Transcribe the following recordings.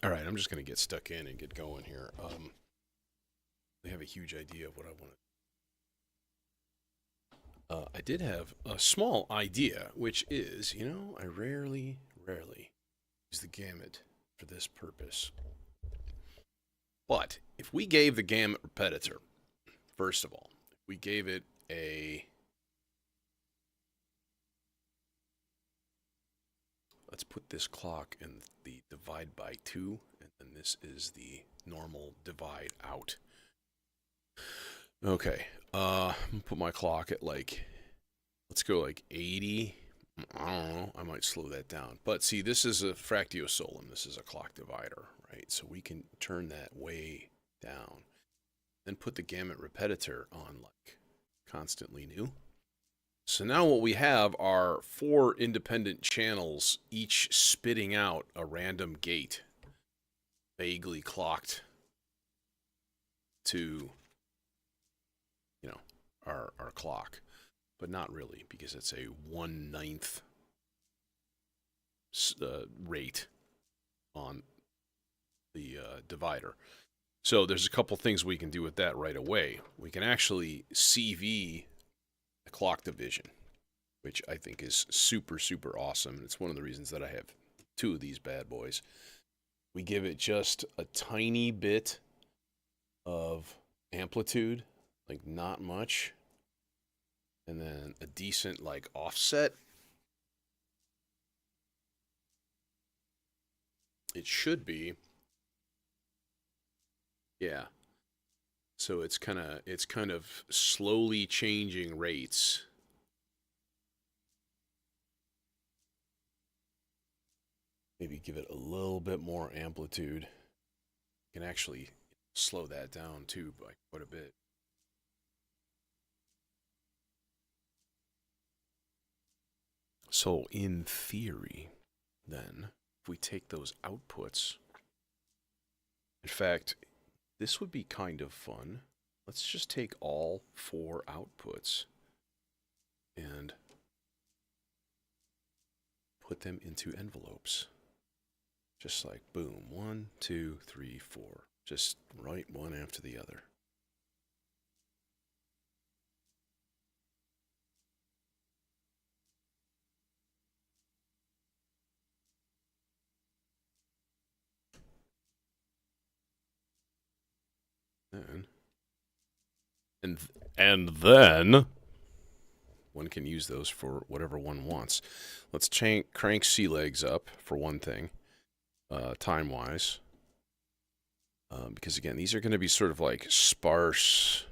All right, I'm just going to get stuck in and get going here. I have a huge idea of what I want to. I did have a small idea, which is, I rarely use the gamut for this purpose. But if we gave the gamut repetitor, first of all, if we gave it a. Let's put this clock in the divide by 2, and then this is the normal divide out. Okay, I'm gonna put my clock at let's go 80. I don't know, I might slow that down. But see, this is a fractiosolum, this is a clock divider, right? So we can turn that way down. Then put the gamut repetitor on constantly new. So now what we have are 4 independent channels, each spitting out a random gate, vaguely clocked to, our clock. But not really, because it's a 1/9 rate on the divider. So there's a couple things we can do with that right away. We can actually CV the clock division, which I think is super, super awesome. It's one of the reasons that I have 2 of these bad boys. We give it just a tiny bit of amplitude, not much, and then a decent offset. It should be, yeah. So it's kind of slowly changing rates. Maybe give it a little bit more amplitude. You can actually slow that down too by quite a bit. So in theory, then, if we take those outputs, in fact, this would be kind of fun. Let's just take all 4 outputs and put them into envelopes. Just like boom, 1, 2, 3, 4. Just right one after the other. And then one can use those for whatever one wants. Let's crank sea legs up for one thing, time wise, because again, these are going to be sort of sparse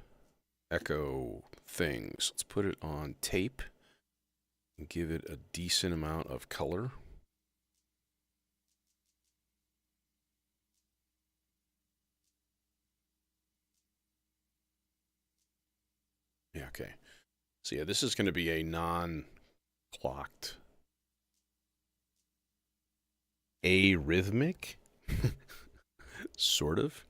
echo things. Let's put it on tape and give it a decent amount of color. Yeah, okay. So yeah, this is going to be a non-clocked arrhythmic, sort of.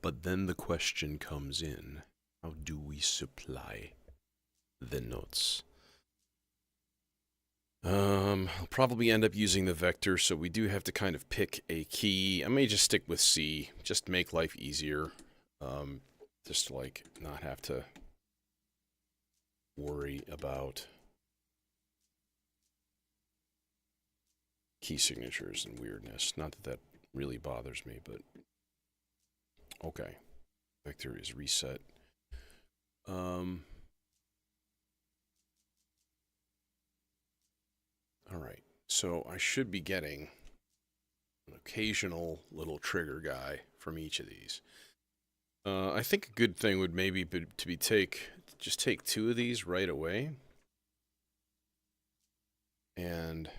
But then the question comes in, how do we supply the notes? I'll probably end up using the vector, so we do have to kind of pick a key. I may just stick with C, just to make life easier. Just to not have to worry about key signatures and weirdness. Not that that really bothers me, but okay. Vector is reset. All right, so I should be getting an occasional little trigger guy from each of these. I think a good thing would maybe be to just take 2 of these right away and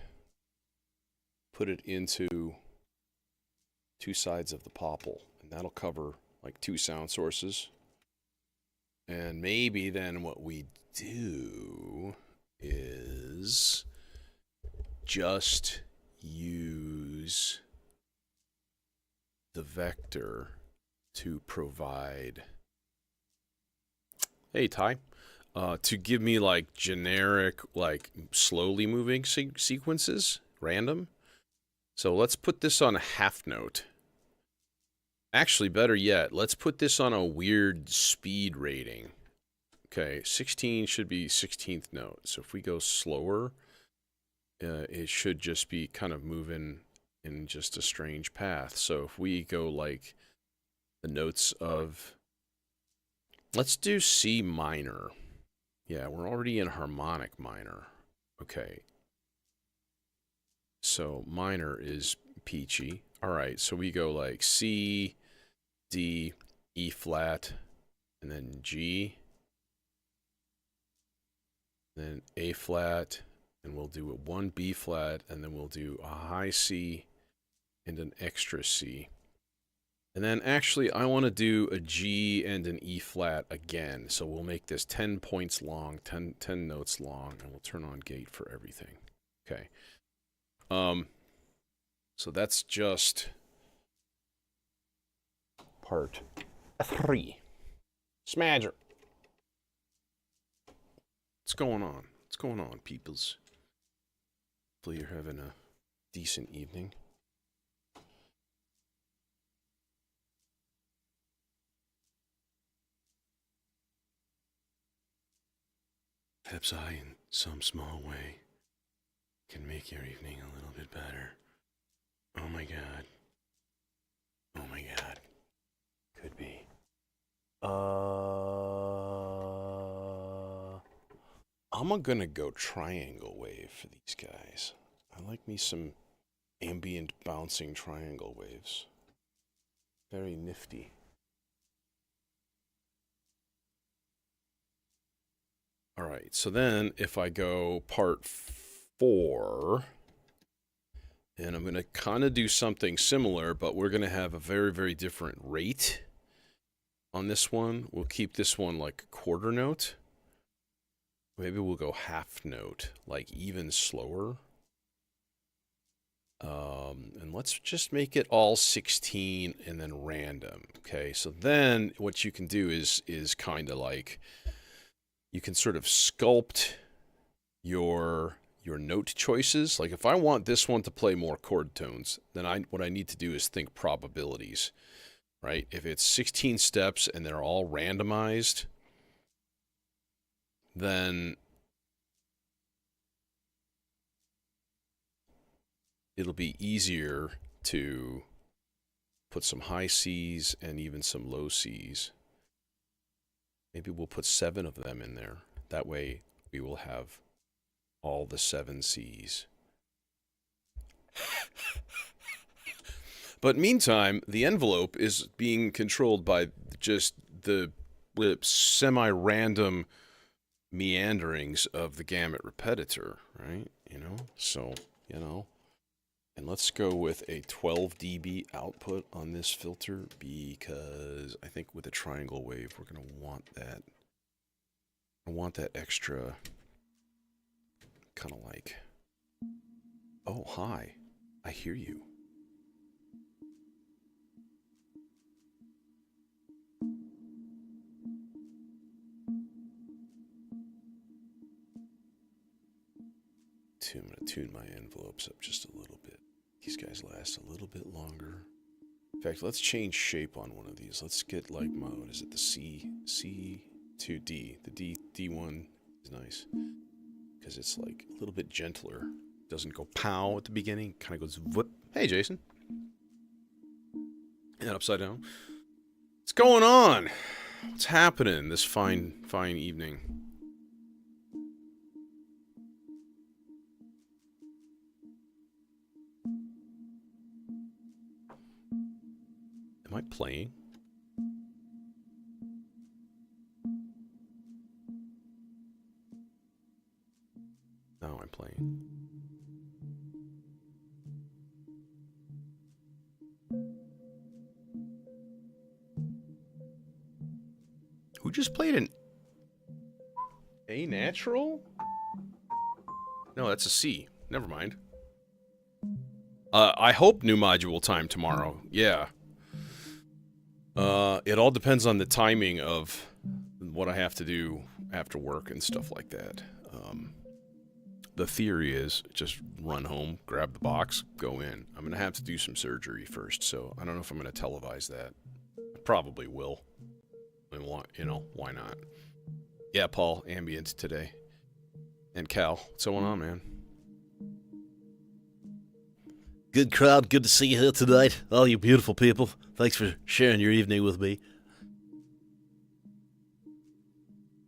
put it into 2 sides of the popple, and that'll cover 2 sound sources. And maybe then what we do is just use the vector to provide Hey, Ty. To give me like generic, like slowly moving sequences, random. So let's put this on a half note. Actually, better yet, let's put this on a weird speed rating. Okay, 16 should be 16th note. So if we go slower, it should just be kind of moving in just a strange path. So if we go like the notes of, let's do C minor. Yeah, we're already in harmonic minor. Okay. So minor is peachy. All right, so we go like C, D, E flat, and then G, then A flat, and we'll do a 1 B flat, and then we'll do a high C and an extra C. And then actually I want to do a G and an E flat again. So we'll make this 10 points long, 10 notes long, and we'll turn on gate for everything. Okay. So that's just part 3. Smadger. What's going on? What's going on, peoples? Hopefully you're having a decent evening. Perhaps I, in some small way, can make your evening a little bit better. Oh my god. Oh my god. Could be. I'm gonna go triangle wave for these guys. I like me some ambient bouncing triangle waves. Very nifty. Alright, so then if I go part 4, and I'm going to kind of do something similar, but we're going to have a very, very different rate on this one. We'll keep this one like a quarter note. Maybe we'll go half note, like even slower. And let's just make it all 16 and then random. Okay, so then what you can do is kind of like, you can sort of sculpt your note choices. Like if I want this one to play more chord tones, then what I need to do is think probabilities, right? If it's 16 steps and they're all randomized, then it'll be easier to put some high C's and even some low C's. Maybe we'll put 7 of them in there. That way we will have all the 7 C's. But meantime, the envelope is being controlled by just the semi-random meanderings of the gamut repetitor, right? So, and let's go with a 12 dB output on this filter because I think with a triangle wave, we're going to want that. I want that extra kind of like, oh, hi, I hear you. I'm going to tune my envelopes up just a little bit. These guys last a little bit longer. In fact, let's change shape on one of these. Let's get like mode. Is it the C to D? The D1 is nice because it's like a little bit gentler. Doesn't go pow at the beginning. Kind of goes whoop. Hey, Jason. And upside down. What's going on? What's happening this fine evening? Am I playing? No, I'm playing. Who just played an A natural? No, that's a C. Never mind. I hope new module time tomorrow. Yeah. It all depends on the timing of what I have to do after work and stuff like that. The theory is just run home, grab the box, go in. I'm going to have to do some surgery first, so I don't know if I'm going to televise that. I probably will. I mean, why not? Yeah, Paul, ambient today. And Cal, what's going on, man? Good crowd, good to see you here tonight. All you beautiful people. Thanks for sharing your evening with me.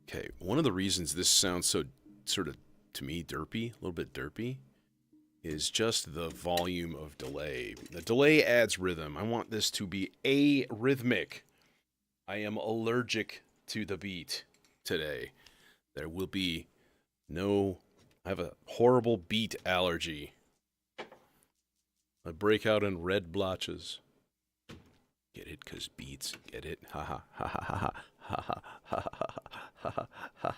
Okay, one of the reasons this sounds so sort of, to me, derpy, a little bit derpy, is just the volume of delay. The delay adds rhythm. I want this to be arrhythmic. I am allergic to the beat today. There will be no... I have a horrible beat allergy. I break out in red blotches. Get it? 'Cause beats. Get it? Ha ha ha ha ha ha ha ha ha ha ha.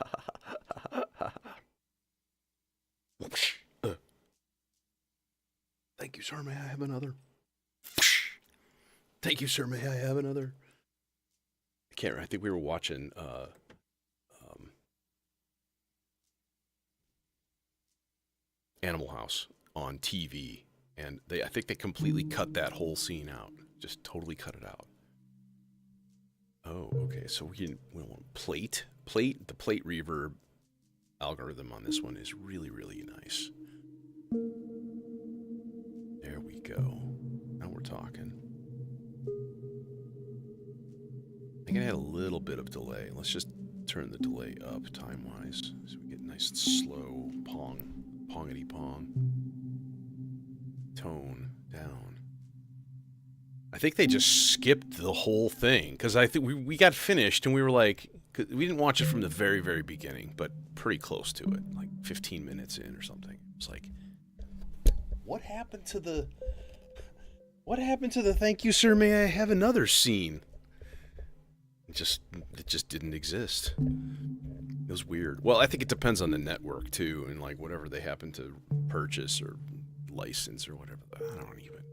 Thank you, sir. May I have another? Thank you, sir. May I have another? I can't. I think we were watching Animal House on TV, and I think they completely cut that whole scene out. Just totally cut it out. Oh, okay. So we want plate. The plate reverb algorithm on this one is really, really nice. There we go. Now we're talking. I think I had a little bit of delay. Let's just turn the delay up time-wise so we get nice and slow pongity pong. Tone down. I think they just skipped the whole thing because I think we got finished and we were like, we didn't watch it from the very, very beginning, but pretty close to it, like 15 minutes in or something. It's like, what happened to the thank you, sir, may I have another scene? It just didn't exist. It was weird. Well, I think it depends on the network too, and like whatever they happen to purchase or license or whatever. I don't even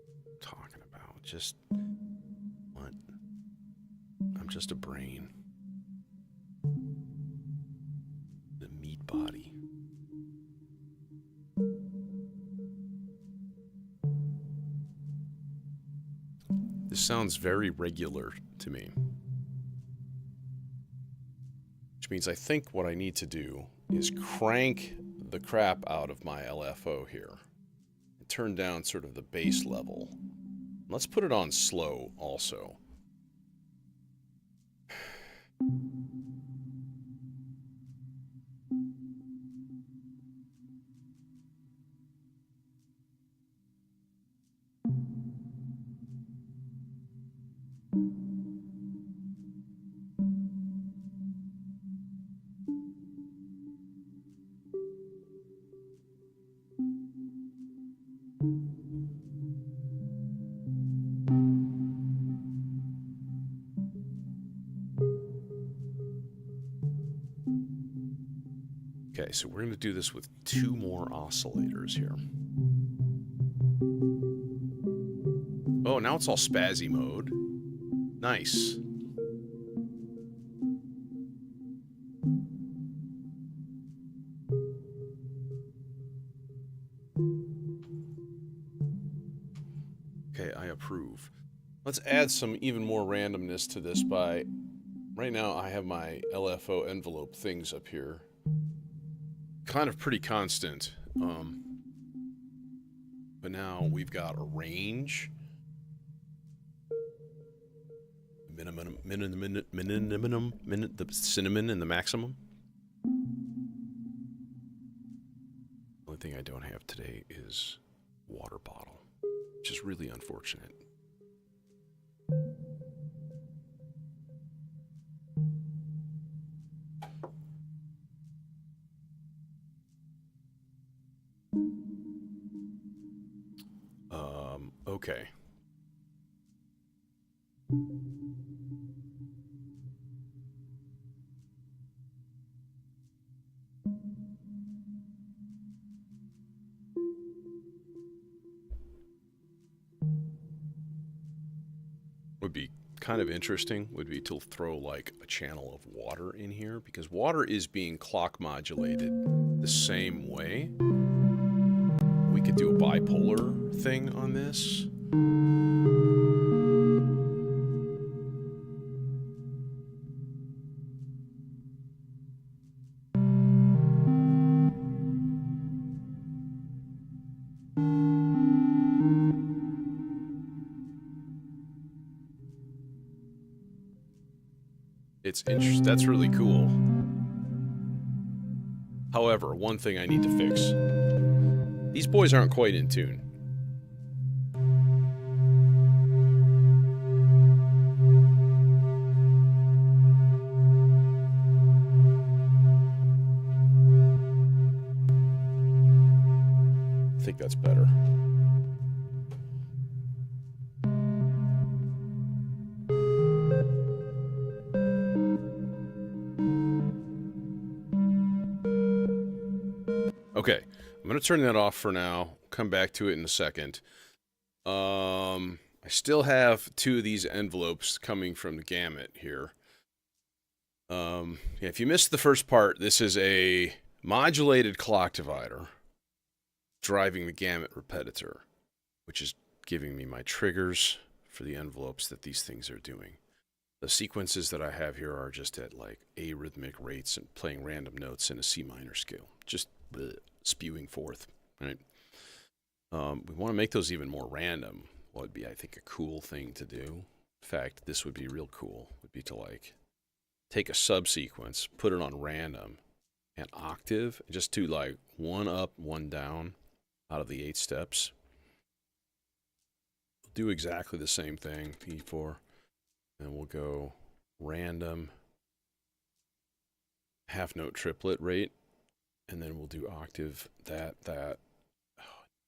talking about. Just what? I'm just a brain. The meat body. This sounds very regular to me. Which means I think what I need to do is crank the crap out of my LFO here. And turn down sort of the bass level. Let's put it on slow also. Okay, so we're going to do this with 2 more oscillators here. Oh, now it's all spazzy mode. Nice. Okay, I approve. Let's add some even more randomness to this by... Right now I have my LFO envelope things up here. Kind of pretty constant. But now we've got a range. The cinnamon and the maximum. The only thing I don't have today is water bottle, which is really unfortunate. Okay. Would be kind of interesting would be to throw like a channel of water in here, because water is being clock modulated the same way. We could do a bipolar thing on this. It's interesting. That's really cool. However, one thing I need to fix. These boys aren't quite in tune. I think that's better. Okay, I'm going to turn that off for now. Come back to it in a second. I still have 2 of these envelopes coming from the gamut here. Yeah, if you missed the first part, this is a modulated clock divider driving the gamut repetitor, which is giving me my triggers for the envelopes that these things are doing. The sequences that I have here are just at like arrhythmic rates and playing random notes in a C minor scale, just spewing forth, right? We want to make those even more random. What would be, I think, a cool thing to do? In fact, this would be real cool, would be to like take a subsequence, put it on random, and octave, and just do like 1 up, 1 down out of the 8 steps. Do exactly the same thing, P4, and we'll go random, half note triplet rate, and then we'll do octave, that. Oh,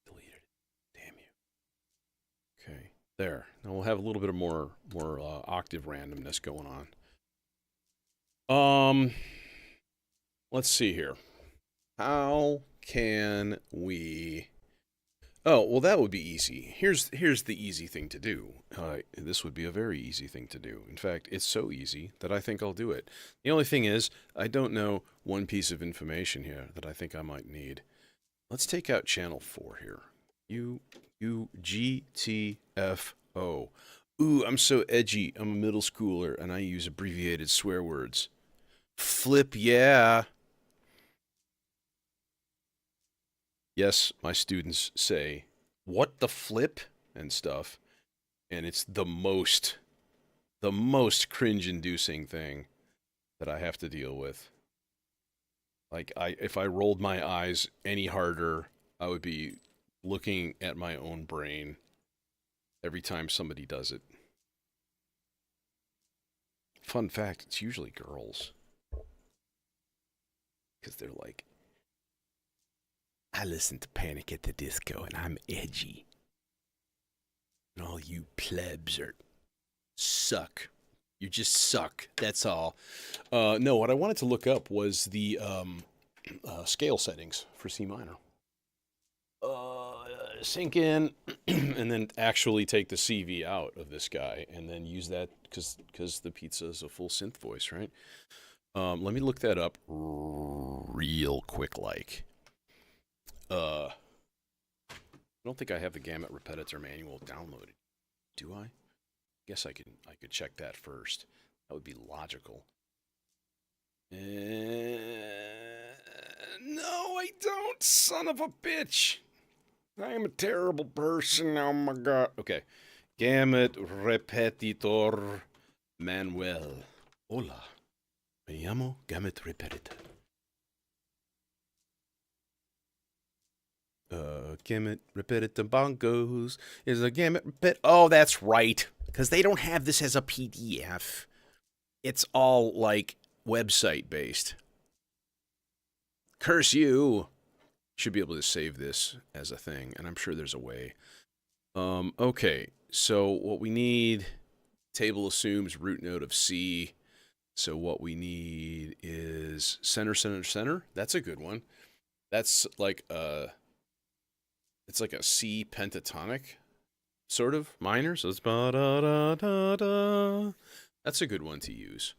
deleted it. Damn you. Okay, there. Now we'll have a little bit of more octave randomness going on. Let's see here. How can we... Oh, well, that would be easy. Here's the easy thing to do. This would be a very easy thing to do. In fact, it's so easy that I think I'll do it. The only thing is, I don't know one piece of information here that I think I might need. Let's take out channel 4 here. U-G-T-F-O. Ooh, I'm so edgy. I'm a middle schooler, and I use abbreviated swear words. Flip, yeah. Yes, my students say, what the flip? And stuff. And it's the most cringe-inducing thing that I have to deal with. Like, if I rolled my eyes any harder, I would be looking at my own brain every time somebody does it. Fun fact, it's usually girls. Because they're like, I listen to Panic at the Disco and I'm edgy. And all you plebs suck. You just suck. That's all. No, what I wanted to look up was the scale settings for C minor. Sink in and then actually take the CV out of this guy and then use that because the pizza is a full synth voice, right? Let me look that up real quick like. I don't think I have the gamut repetitor manual downloaded. Do I? Guess I could check that first. That would be logical. No, I don't, son of a bitch. I am a terrible person. Oh my god. Okay. Gamut repetitor manual. Hola. Me llamo gamut repetitor. Gamut repetitor bongos is a gamut repet. Oh, that's right. Because they don't have this as a PDF. It's all like website based. Curse you. Should be able to save this as a thing, and I'm sure there's a way. Okay, so what we need, table assumes root node of C. So what we need is center, center, center. That's a good one. That's like it's like a C pentatonic. sort of minor. So it's ba-da-da-da-da. That's a good one to use.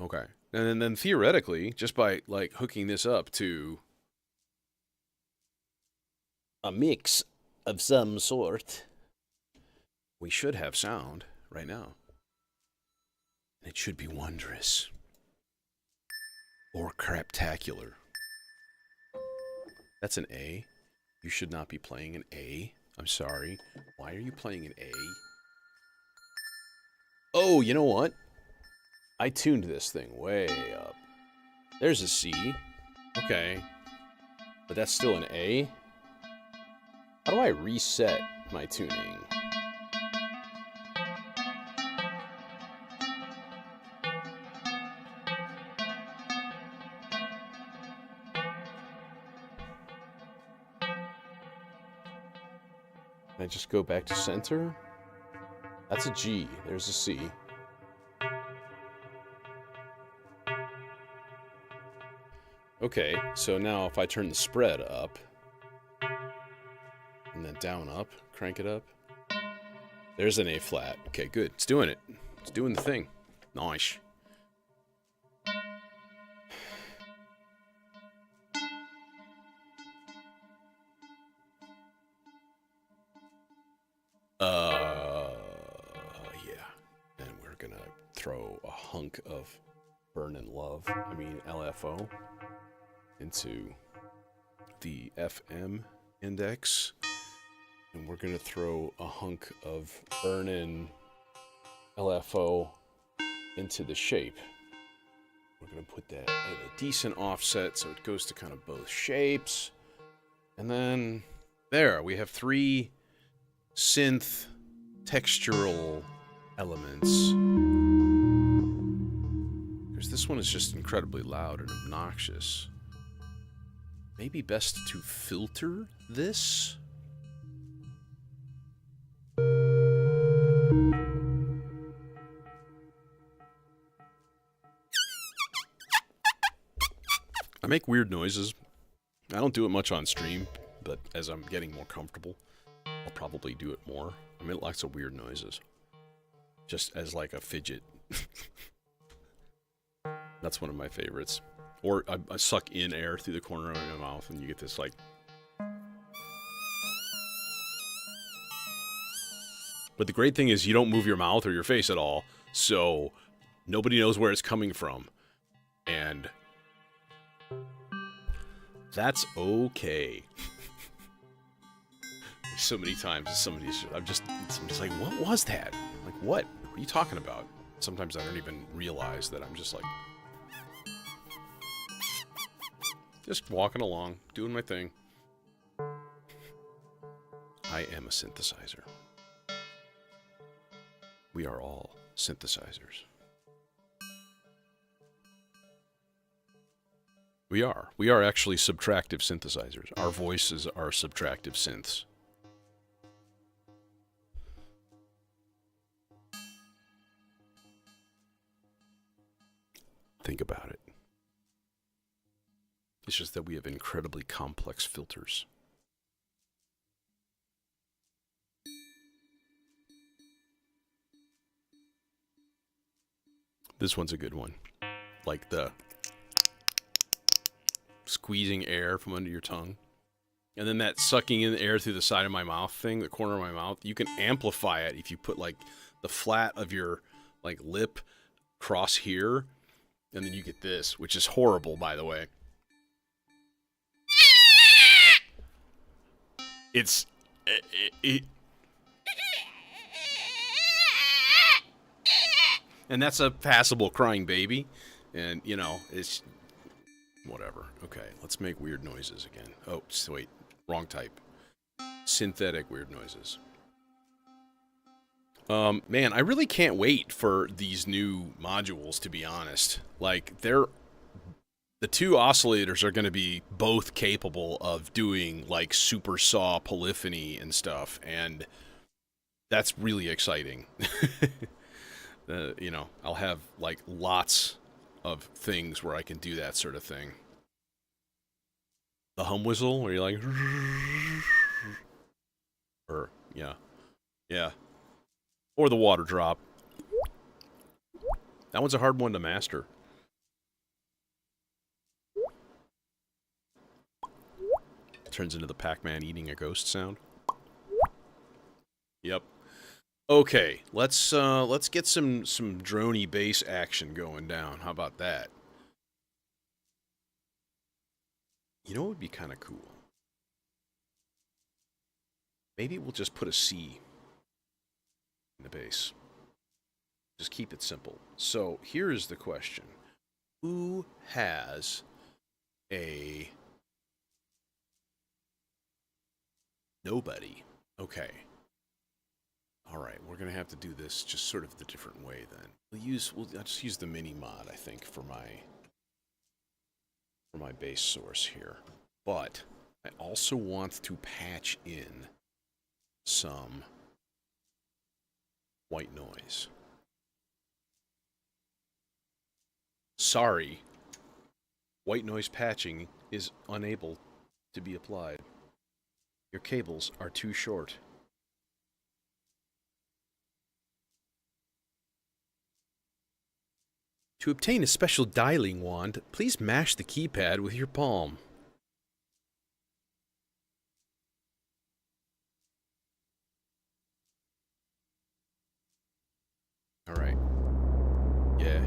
Okay. And then theoretically, just by like hooking this up to A mix of some sort. we should have sound right now. It should be wondrous. Or craptacular. That's an A. You should not be playing an A. I'm sorry. Why are you playing an A? Oh, you know what? I tuned this thing way up. There's a C. Okay. But that's still an A? How do I reset my tuning? Can I just go back to center? That's a G. There's a C. Okay, so now if I turn the spread up, and then down up, crank it up. There's an A flat. Okay, good. It's doing it. It's doing the thing. Nice. Yeah. And we're gonna throw a hunk of Burnin' Love, LFO, into the FM index. And we're gonna throw a hunk of Burnin' LFO into the shape. We're gonna put that at a decent offset so it goes to kind of both shapes. And then there, we have 3 synth textural elements. Because this one is just incredibly loud and obnoxious. Maybe best to filter this? I make weird noises. I don't do it much on stream, but as I'm getting more comfortable, I'll probably do it more. I make lots of weird noises. Just as like a fidget. That's one of my favorites. Or I suck in air through the corner of my mouth and you get this like... But the great thing is you don't move your mouth or your face at all, so nobody knows where it's coming from. And that's okay. So many times somebody's like, what was that? Like, what are you talking about? Sometimes I don't even realize that I'm just like, just walking along, doing my thing. I am a synthesizer. We are all synthesizers. We are. We are actually subtractive synthesizers. Our voices are subtractive synths. Think about it. It's just that we have incredibly complex filters. This one's a good one. Like the squeezing air from under your tongue. And then that sucking in the air through the side of my mouth thing, the corner of my mouth. You can amplify it if you put like the flat of your like lip cross here. And then you get this, which is horrible, by the way. It's... And that's a passable crying baby. And, you know, it's... Whatever. Okay, let's make weird noises again. Oh, wait. Wrong type. Synthetic weird noises. Man, I really can't wait for these new modules, to be honest. Like, the 2 oscillators are going to be both capable of doing, like, super saw polyphony and stuff, and that's really exciting. You know, I'll have, like, lots of things where I can do that sort of thing. The hum whistle, where you're like... Or, yeah. Yeah. Or the water drop. That one's a hard one to master. Turns into the Pac-Man eating a ghost sound. Yep. Okay, let's get some droney bass action going down. How about that? You know what would be kind of cool? Maybe we'll just put a C in the bass. Just keep it simple. So here is the question. Who has a... Nobody. Okay. Alright, we're going to have to do this just sort of the different way then. I'll just use the mini mod, I think, for my base source here. But I also want to patch in some white noise. Sorry, white noise patching is unable to be applied. Your cables are too short. To obtain a special dialing wand, please mash the keypad with your palm. All right. Yeah.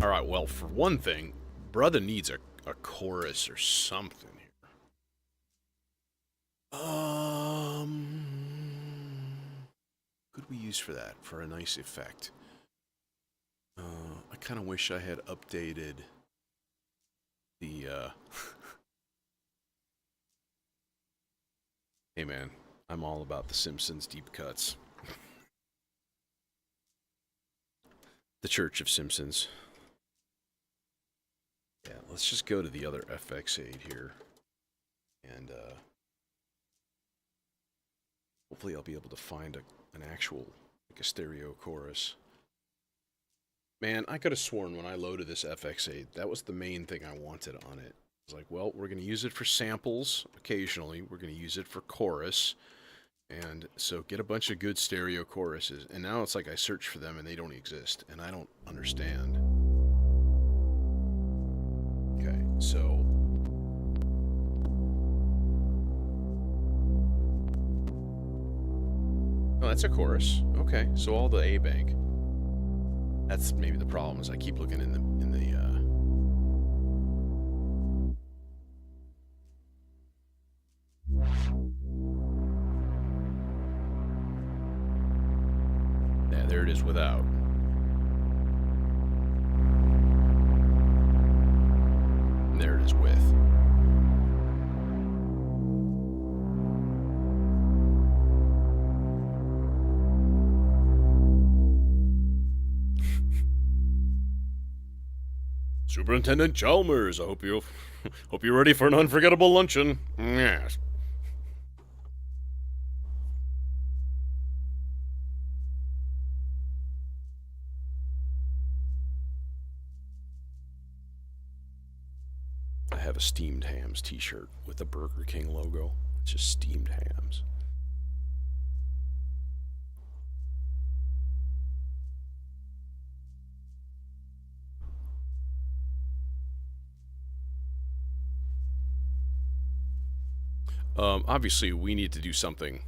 All right, well, for one thing, brother needs a chorus or something here. Could we use for that, for a nice effect? I kind of wish I had updated the, Hey man, I'm all about the Simpsons deep cuts. The Church of Simpsons. Yeah, let's just go to the other FX8 here. And, hopefully I'll be able to find an actual, like a stereo chorus. Man, I could have sworn when I loaded this FX8, that was the main thing I wanted on it. I was like, well, we're going to use it for samples occasionally. We're going to use it for chorus. And so get a bunch of good stereo choruses. And now it's like I search for them and they don't exist. And I don't understand. Okay, so... Oh, that's a chorus. Okay, so all the A bank. That's maybe the problem, is I keep looking in the Yeah, there it is without. And there it is with. Superintendent Chalmers, I hope you're ready for an unforgettable luncheon. Yes. I have a Steamed Hams t-shirt with the Burger King logo. It's just Steamed Hams. Obviously, we need to do something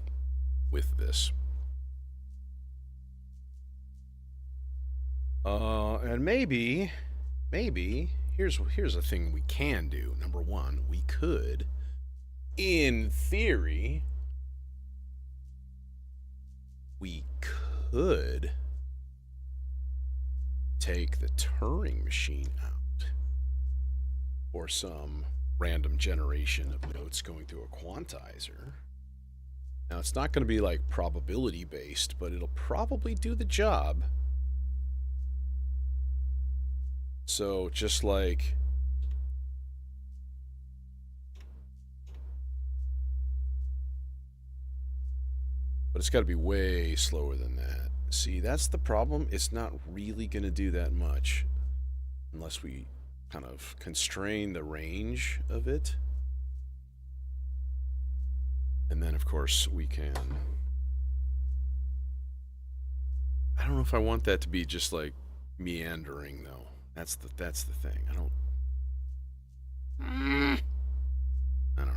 with this. And maybe, here's a thing we can do. Number one, we could, in theory, we could take the Turing machine out for some random generation of notes going through a quantizer. Now, it's not going to be like probability based, but it'll probably do the job. So, just like... But it's got to be way slower than that. See, that's the problem. It's not really going to do that much unless we kind of constrain the range of it. And then, of course, we can... I don't know if I want that to be just like meandering, though. That's the thing. I don't know.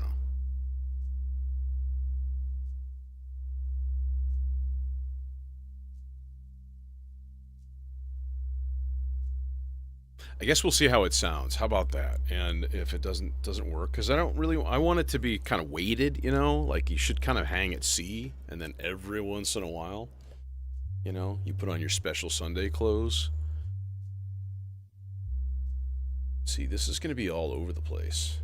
I guess we'll see how it sounds. How about that? And if it doesn't work, because I want it to be kind of weighted, you know, like you should kind of hang at C, and then every once in a while, you know, you put on your special Sunday clothes. See, this is going to be all over the place.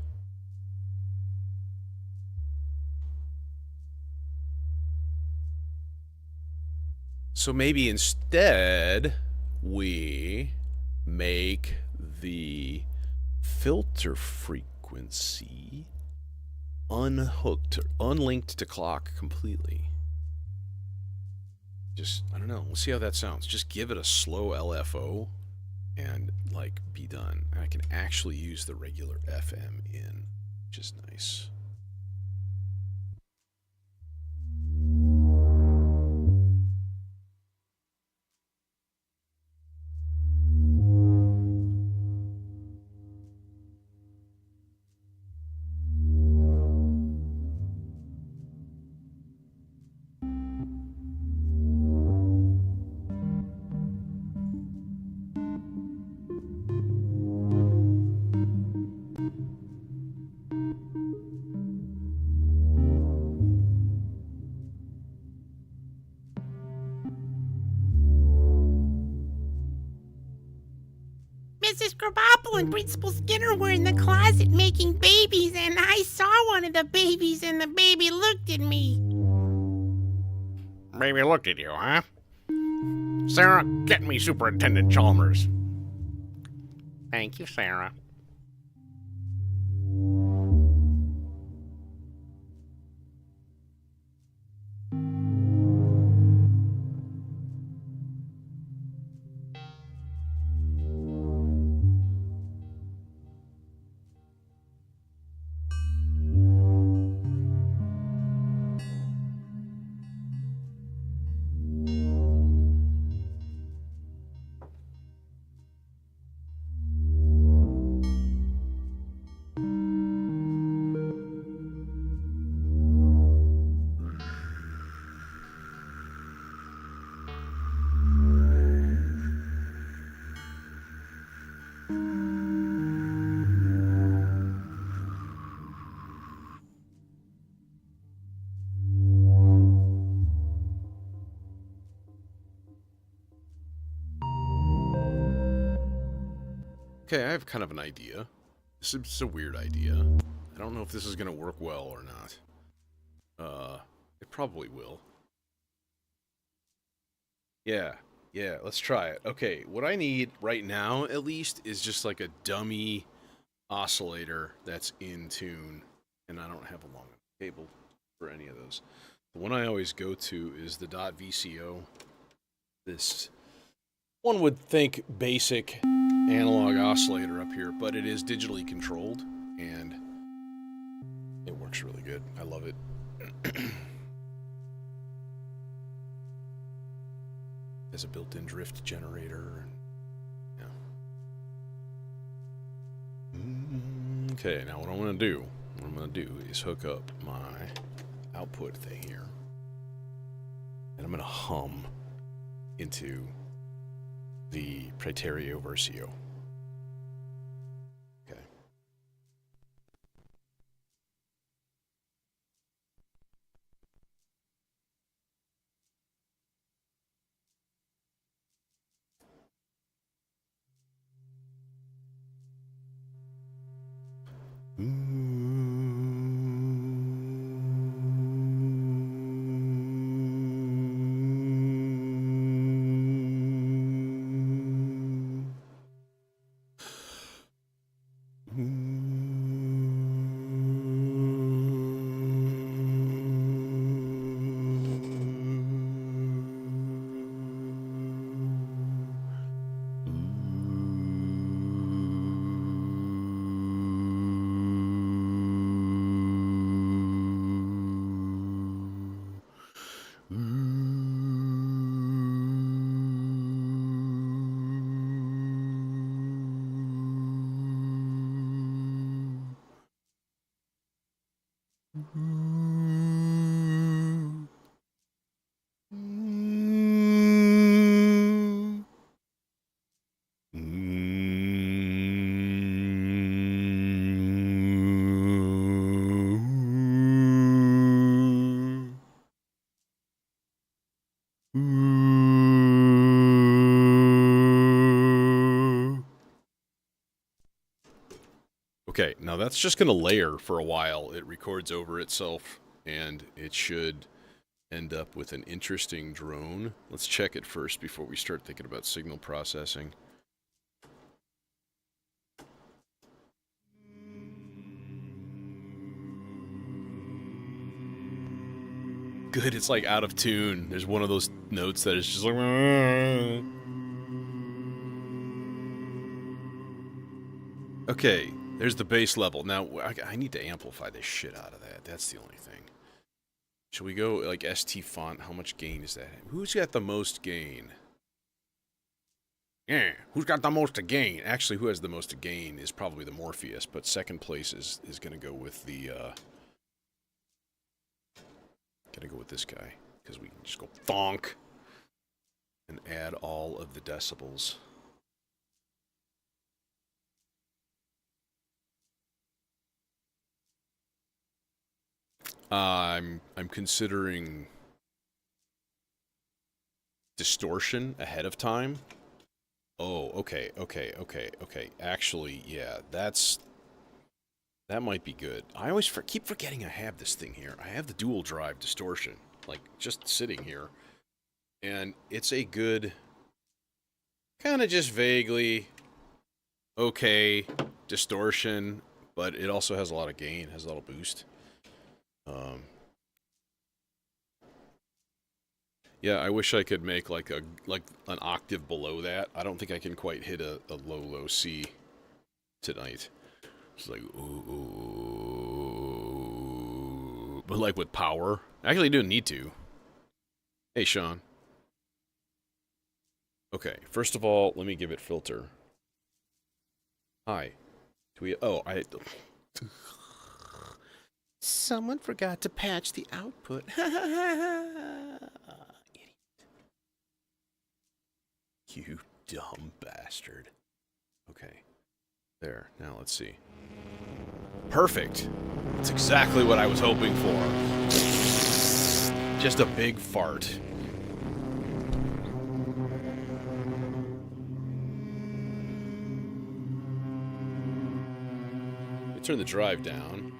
So maybe instead we make the filter frequency unlinked to clock completely. Just, I don't know, we'll see how that sounds. Just give it a slow LFO and like be done. And I can actually use the regular FM in, which is nice. Mrs. Krabappel and Principal Skinner were in the closet making babies, and I saw one of the babies, and the baby looked at me. Baby looked at you, huh? Sarah, get me Superintendent Chalmers. Thank you, Sarah. Okay, I have kind of an idea. This is a weird idea. I don't know if this is going to work well or not. It probably will. Yeah, let's try it. Okay, what I need right now, at least, is just like a dummy oscillator that's in tune. And I don't have a long cable for any of those. The one I always go to is the .vco. This, one would think, basic analog oscillator up here, but it is digitally controlled, and it works really good. I love it. There's a built-in drift generator. Yeah. Okay, now what I'm going to do is hook up my output thing here, and I'm going to hum into the Praeterio Versio. Okay. Okay, now that's just going to layer for a while. It records over itself, and it should end up with an interesting drone. Let's check it first before we start thinking about signal processing. Good, it's like out of tune. There's one of those notes that is just like... Okay, there's the bass level. Now, I need to amplify the shit out of that. That's the only thing. Should we go, like, ST font? How much gain is that? Who's got the most gain? Yeah, who's got the most to gain? Actually, who has the most to gain is probably the Morpheus, but second place is going to go with the, Gonna go with this guy, because we can just go thonk and add all of the decibels. I'm considering distortion ahead of time. Oh, okay. Actually, yeah, that might be good. I always keep forgetting I have this thing here. I have the dual drive distortion, like, just sitting here. And it's a good, kind of just vaguely okay distortion, but it also has a lot of gain, has a lot of boost. Yeah, I wish I could make like an octave below that. I don't think I can quite hit a low C tonight. It's like, ooh, but like with power. Actually, I don't need to. Hey, Sean. Okay, first of all, let me give it filter. Hi. Do we? Oh, Someone forgot to patch the output. Idiot. You dumb bastard. Okay. There. Now let's see. Perfect. That's exactly what I was hoping for. Just a big fart. I turn the drive down.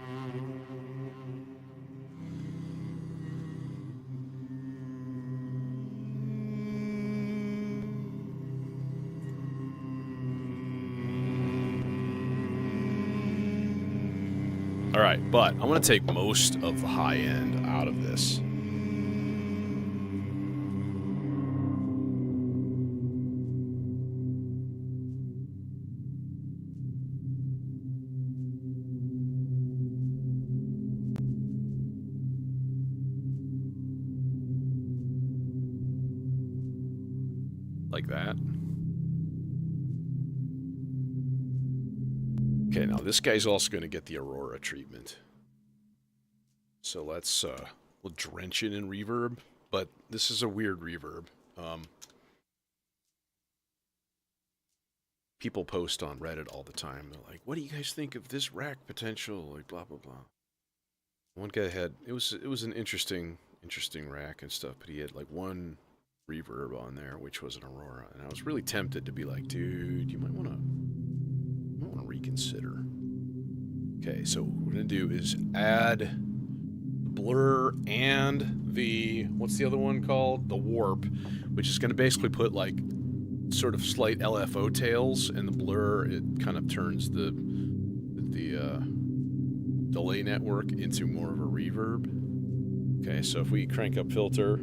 Alright, but I want to take most of the high end out of this. Like that. Okay, now this guy's also going to get the Aurora treatment. So let's, we'll drench it in reverb, but this is a weird reverb. People post on Reddit all the time. They're like, what do you guys think of this rack potential? Like, blah, blah, blah. One guy had, it was an interesting rack and stuff, but he had like one reverb on there, which was an Aurora. And I was really tempted to be like, dude, you might want to reconsider. Okay, so what we're going to do is add the blur and the, what's the other one called? The warp, which is going to basically put like sort of slight LFO tails, and the blur, it kind of turns the delay network into more of a reverb. Okay, so if we crank up filter,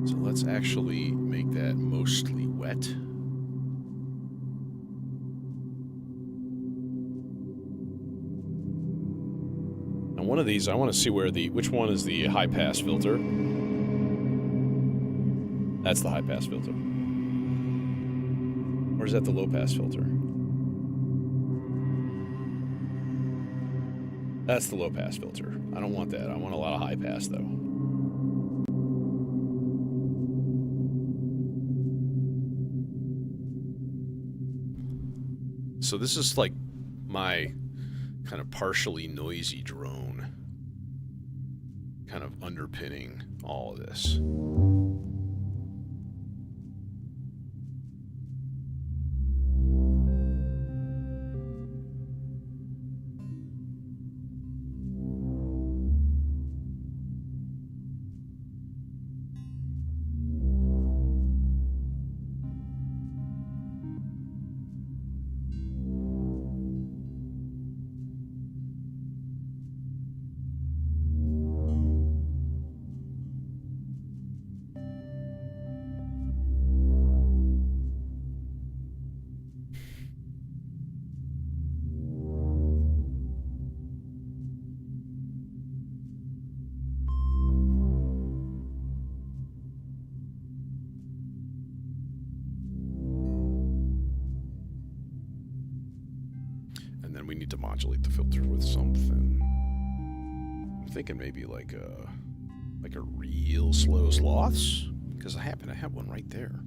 so let's actually make that mostly wet. Now one of these, I want to see which one is the high pass filter. That's the high pass filter. Or is that the low pass filter? That's the low pass filter. I don't want that. I want a lot of high pass though. So this is like my kind of partially noisy drone, kind of underpinning all of this. to modulate the filter with something. I'm thinking maybe like a real slow sloths, because I happen to have one right there.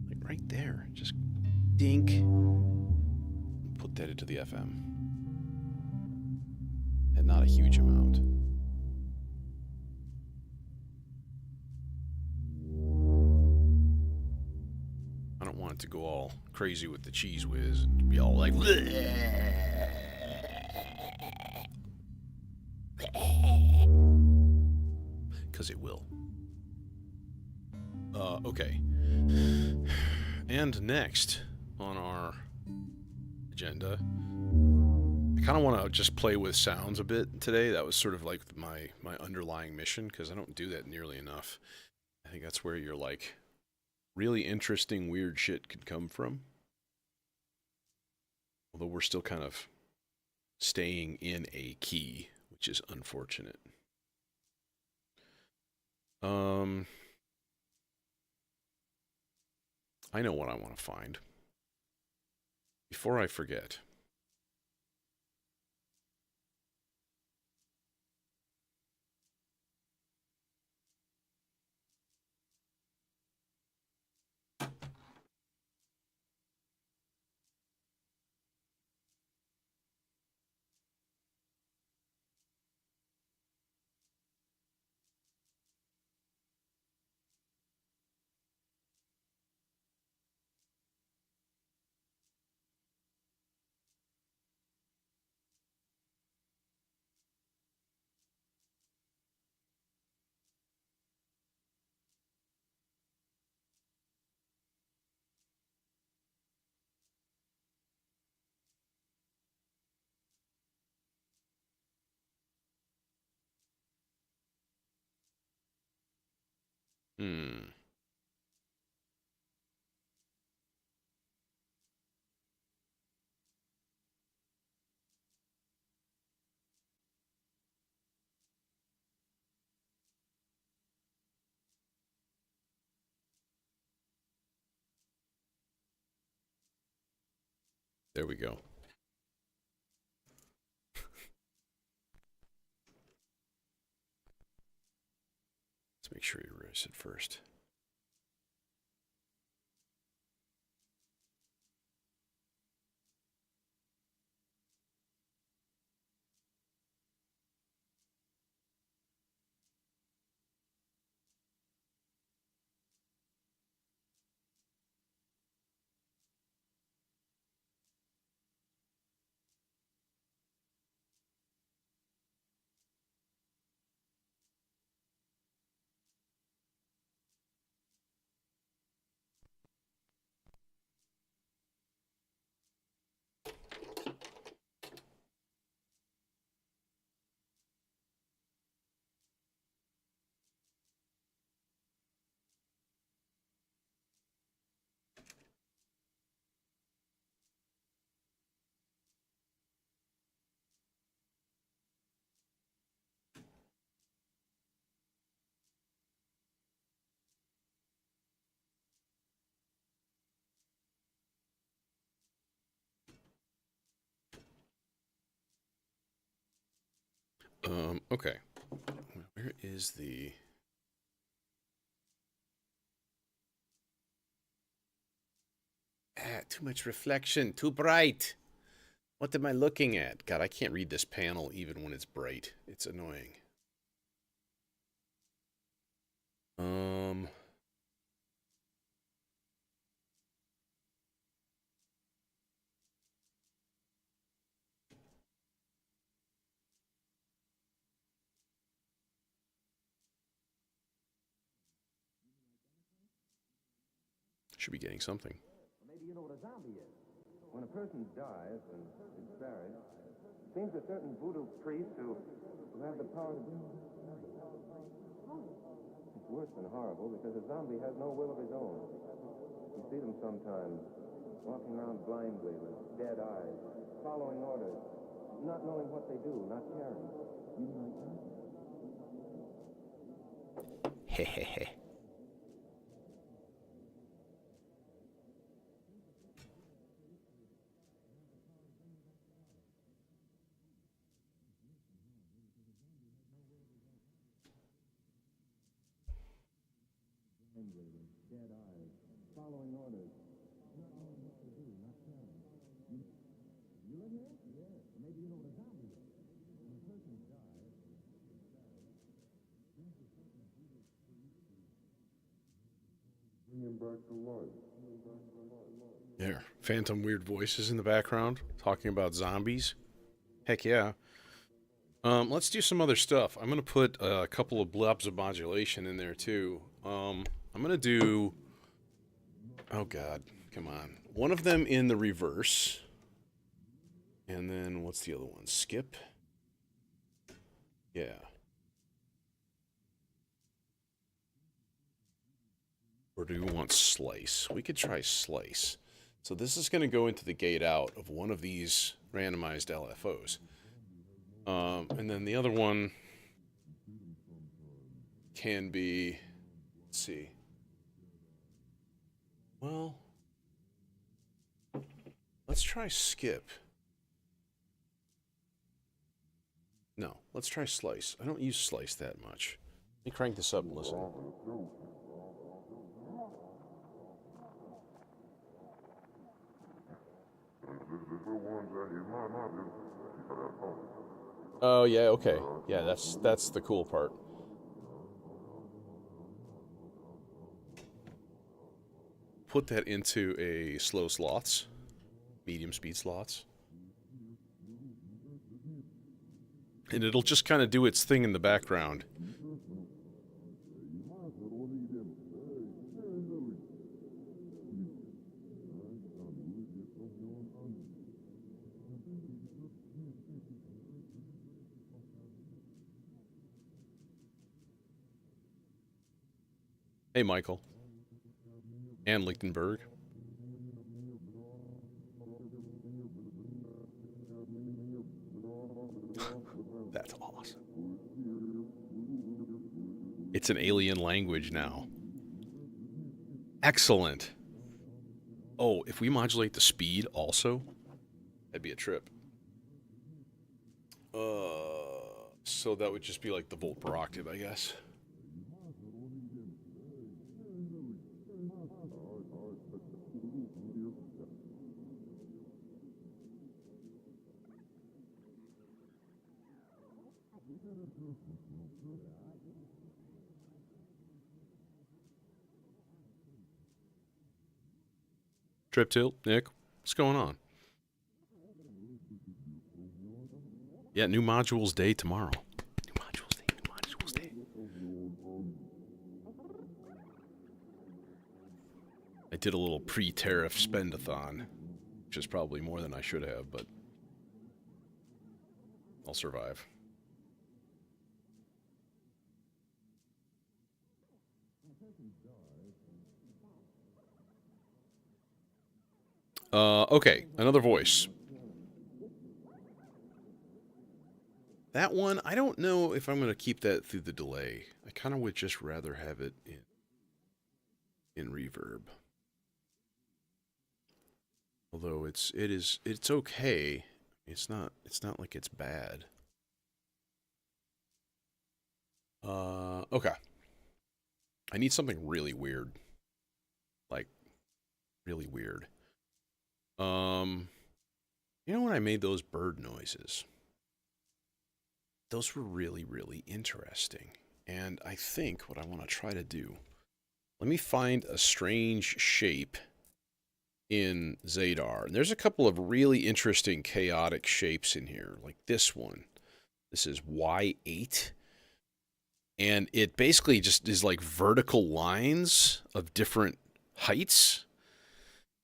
Like right there. Just dink. Put that into the FM. And not a huge amount. I don't want it to go all crazy with the cheese whiz and be all like, because it will. Okay. And next on our agenda, I kind of want to just play with sounds a bit today. That was sort of like my underlying mission, because I don't do that nearly enough. I think that's where you're like really interesting, weird shit could come from. Although we're still kind of staying in a key, which is unfortunate. I know what I want to find. Before I forget. Hmm. There we go. Let's make sure you erase it first. Okay. Where is the... too much reflection, too bright. What am I looking at? God, I can't read this panel even when it's bright. It's annoying. Should be getting something. Maybe you know what a zombie is. When a person dies and is buried, it seems a certain voodoo priest who have the power to bring life. It's worse than horrible because a zombie has no will of his own. You see them sometimes walking around blindly with dead eyes, following orders, not knowing what they do, not caring. You like that? Hehehe. There. Phantom weird voices in the background talking about zombies. Heck yeah. Let's do some other stuff. I'm going to put a couple of blobs of modulation in there too. I'm going to do... Oh god, come on. One of them in the reverse. And then what's the other one? Skip? Yeah. Or do we want slice? We could try slice. So this is going to go into the gate out of one of these randomized LFOs. And then the other one can be, let's see. Well, let's try skip. No, let's try slice. I don't use slice that much. Let me crank this up and listen. Oh yeah, okay. Yeah, that's the cool part. Put that into a slow slots, medium speed slots. And it'll just kind of do its thing in the background. Hey, Michael. And Lichtenberg. That's awesome. It's an alien language now. Excellent. Oh, if we modulate the speed also, that'd be a trip. So that would just be like the volt per octave, I guess. Trip tilt, Nick, what's going on? Yeah, new modules day tomorrow. New modules day. I did a little pre-tariff spendathon, which is probably more than I should have, but I'll survive. Okay, another voice. That one, I don't know if I'm going to keep that through the delay. I kind of would just rather have it in reverb. Although it's okay. It's not like it's bad. Okay. I need something really weird. Like really weird. You know when I made those bird noises? Those were really, really interesting. And I think what I want to try to do, let me find a strange shape in Zadar. And there's a couple of really interesting chaotic shapes in here, like this one. This is Y8. And it basically just is like vertical lines of different heights.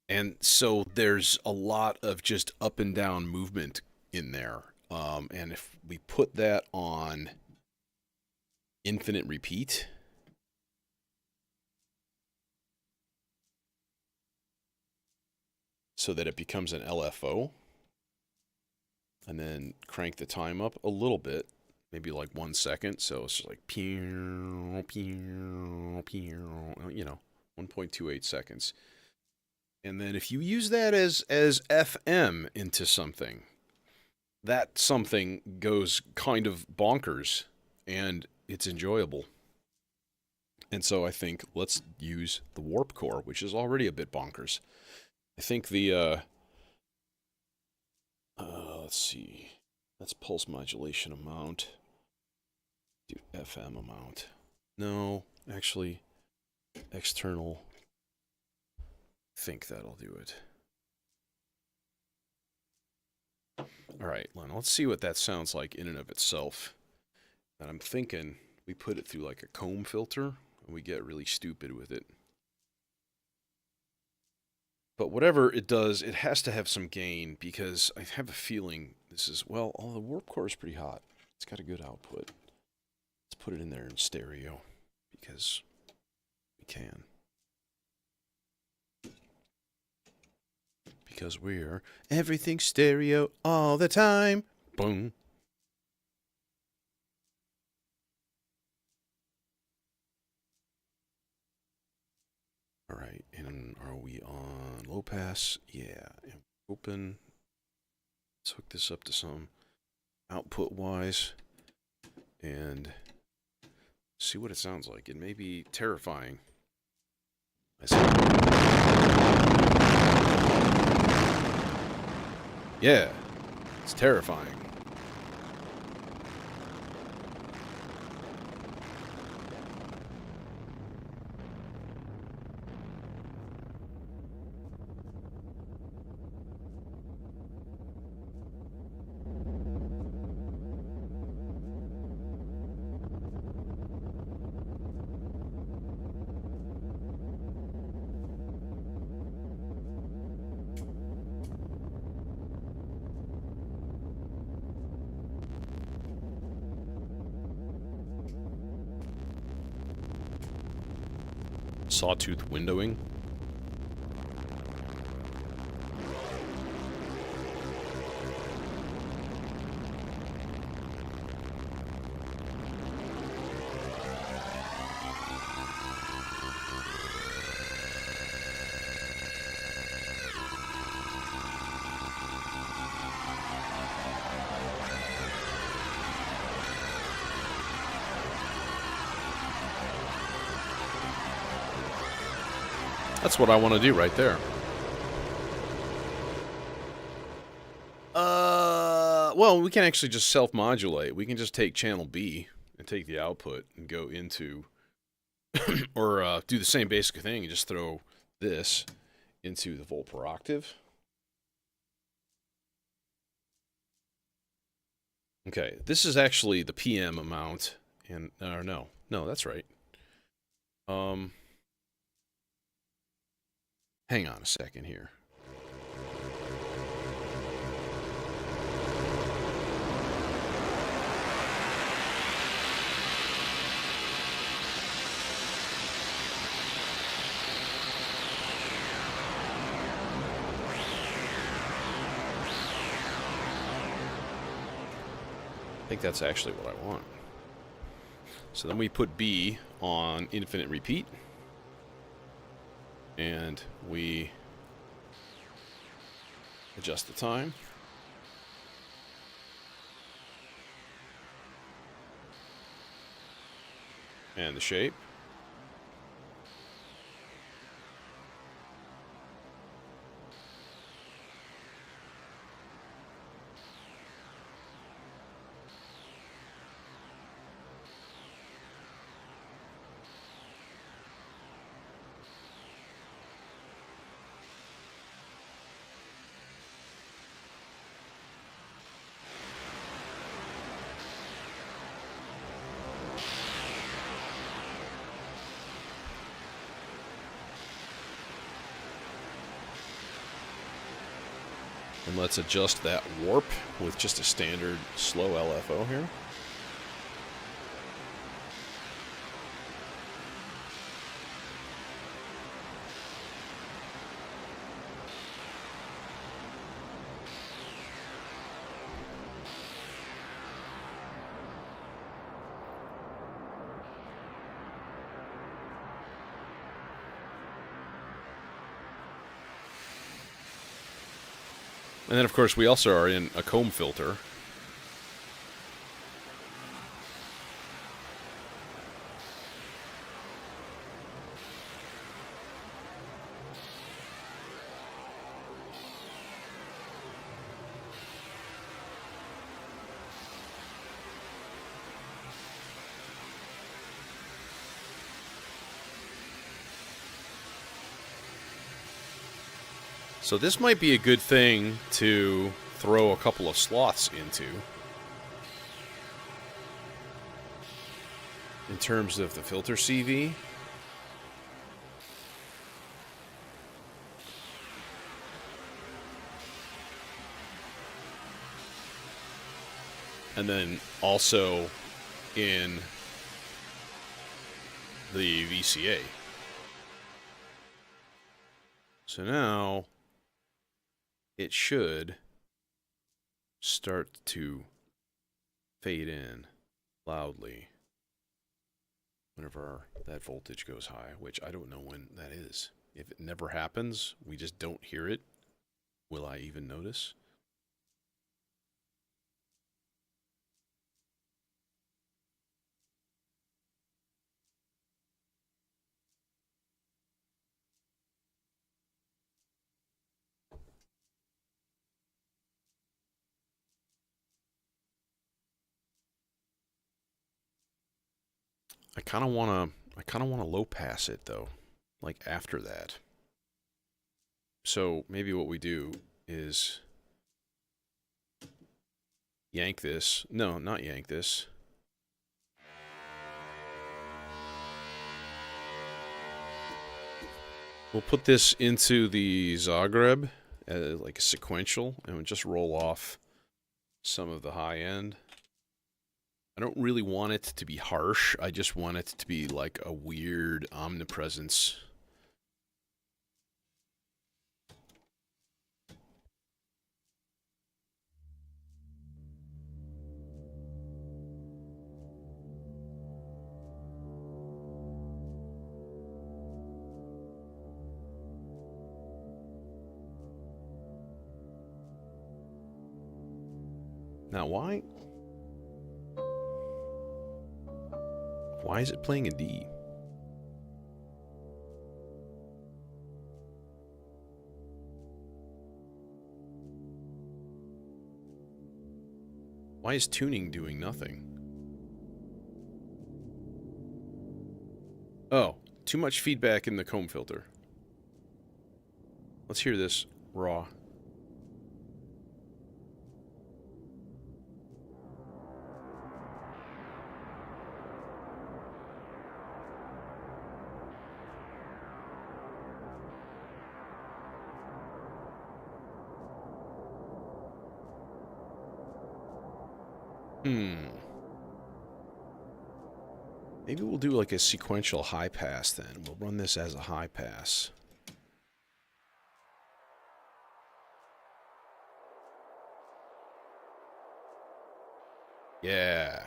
And so there's a lot of just up and down movement in there. And if we put that on infinite repeat, so that it becomes an LFO, and then crank the time up a little bit, maybe like 1 second, so it's just like pew, pew, pew, 1.28 seconds. And then if you use that as FM into something, that something goes kind of bonkers, and it's enjoyable. And so I think let's use the warp core, which is already a bit bonkers. I think the, let's see, that's pulse modulation amount. Do FM amount. No, actually, external. I think that'll do it. All right, Len, let's see what that sounds like in and of itself. And I'm thinking we put it through like a comb filter and we get really stupid with it. But whatever it does, it has to have some gain because I have a feeling this is, well, the warp core is pretty hot. It's got a good output. Let's put it in there in stereo because we can. Because we're everything stereo all the time. Boom. All right, and are we on low pass? Yeah, and open. Let's hook this up to some output wise and see what it sounds like. It may be terrifying. I see. Yeah, it's terrifying. Sawtooth windowing. That's what I want to do right there. Well, we can actually just self-modulate. We can just take channel B and take the output and go into, or do the same basic thing and just throw this into the volt per octave. Okay, this is actually the PM amount, and no, that's right. Hang on a second here. I think that's actually what I want. So then we put B on infinite repeat. And we adjust the time. And the shape. And let's adjust that warp with just a standard slow LFO here. And then, of course, we also are in a comb filter. So this might be a good thing to throw a couple of sloths into. In terms of the filter CV. And then also in the VCA. So now it should start to fade in loudly whenever that voltage goes high, which I don't know when that is. If it never happens, we just don't hear it, will I even notice? I kind of want to low pass it though, like after that. So maybe what we do is yank this. No, not yank this. We'll put this into the Zagreb like a sequential, and we'll just roll off some of the high end. I don't really want it to be harsh. I just want it to be like a weird omnipresence. Now, why is it playing a D? Why is tuning doing nothing? Oh, too much feedback in the comb filter. Let's hear this raw. Maybe we'll do like a sequential high pass then. We'll run this as a high pass. Yeah.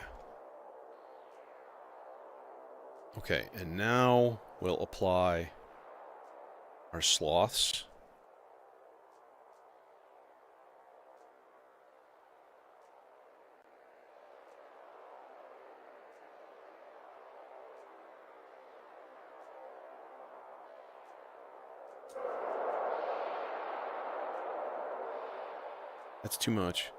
Okay, and now we'll apply our sloths. That's too much.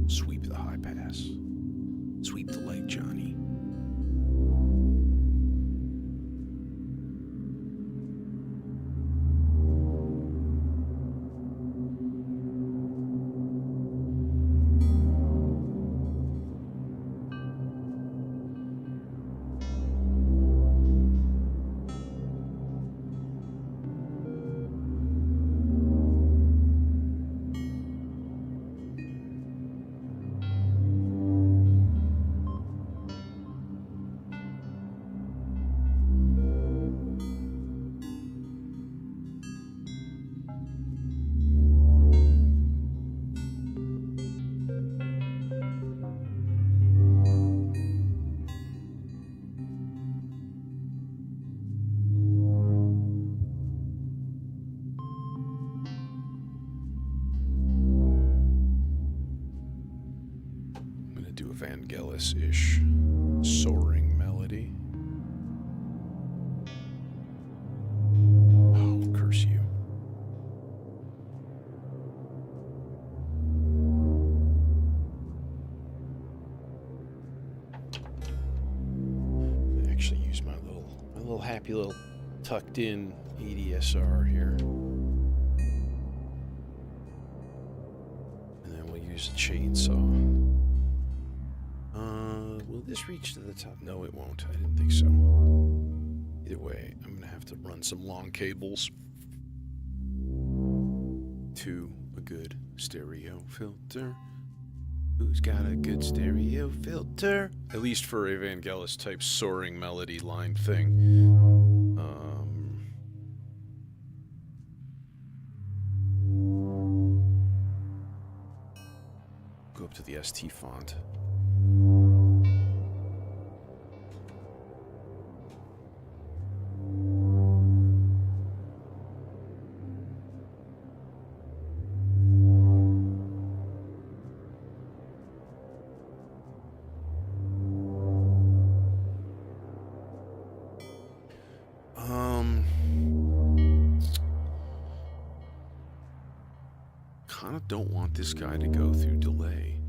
Sweep the high pass. Sweep the leg, Johnny. I'm gonna do a Vangelis-ish soaring melody. Oh, curse you. I actually use my little happy little tucked in ADSR here. And then we'll use a chainsaw. Will this reach to the top? No, it won't. I didn't think so. Either way, I'm going to have to run some long cables to a good stereo filter. Who's got a good stereo filter? At least for a Vangelis type soaring melody line thing. Go up to the ST font. Kind of don't want this guy to go through delay.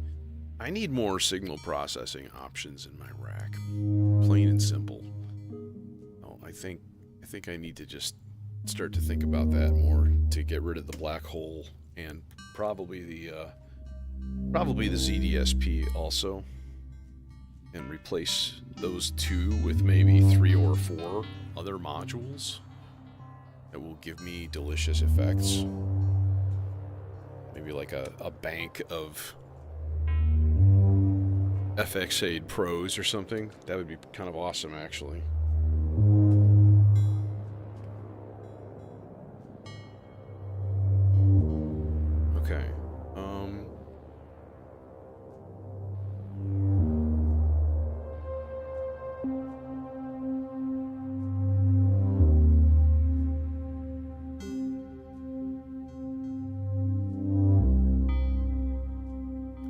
I need more signal processing options in my rack. Plain and simple. Oh, I think I need to just start to think about that more to get rid of the black hole and probably the ZDSP also, and replace those two with maybe 3 or 4 other modules that will give me delicious effects. Maybe like a bank of FX8 Pros or something. That would be kind of awesome, actually. Okay.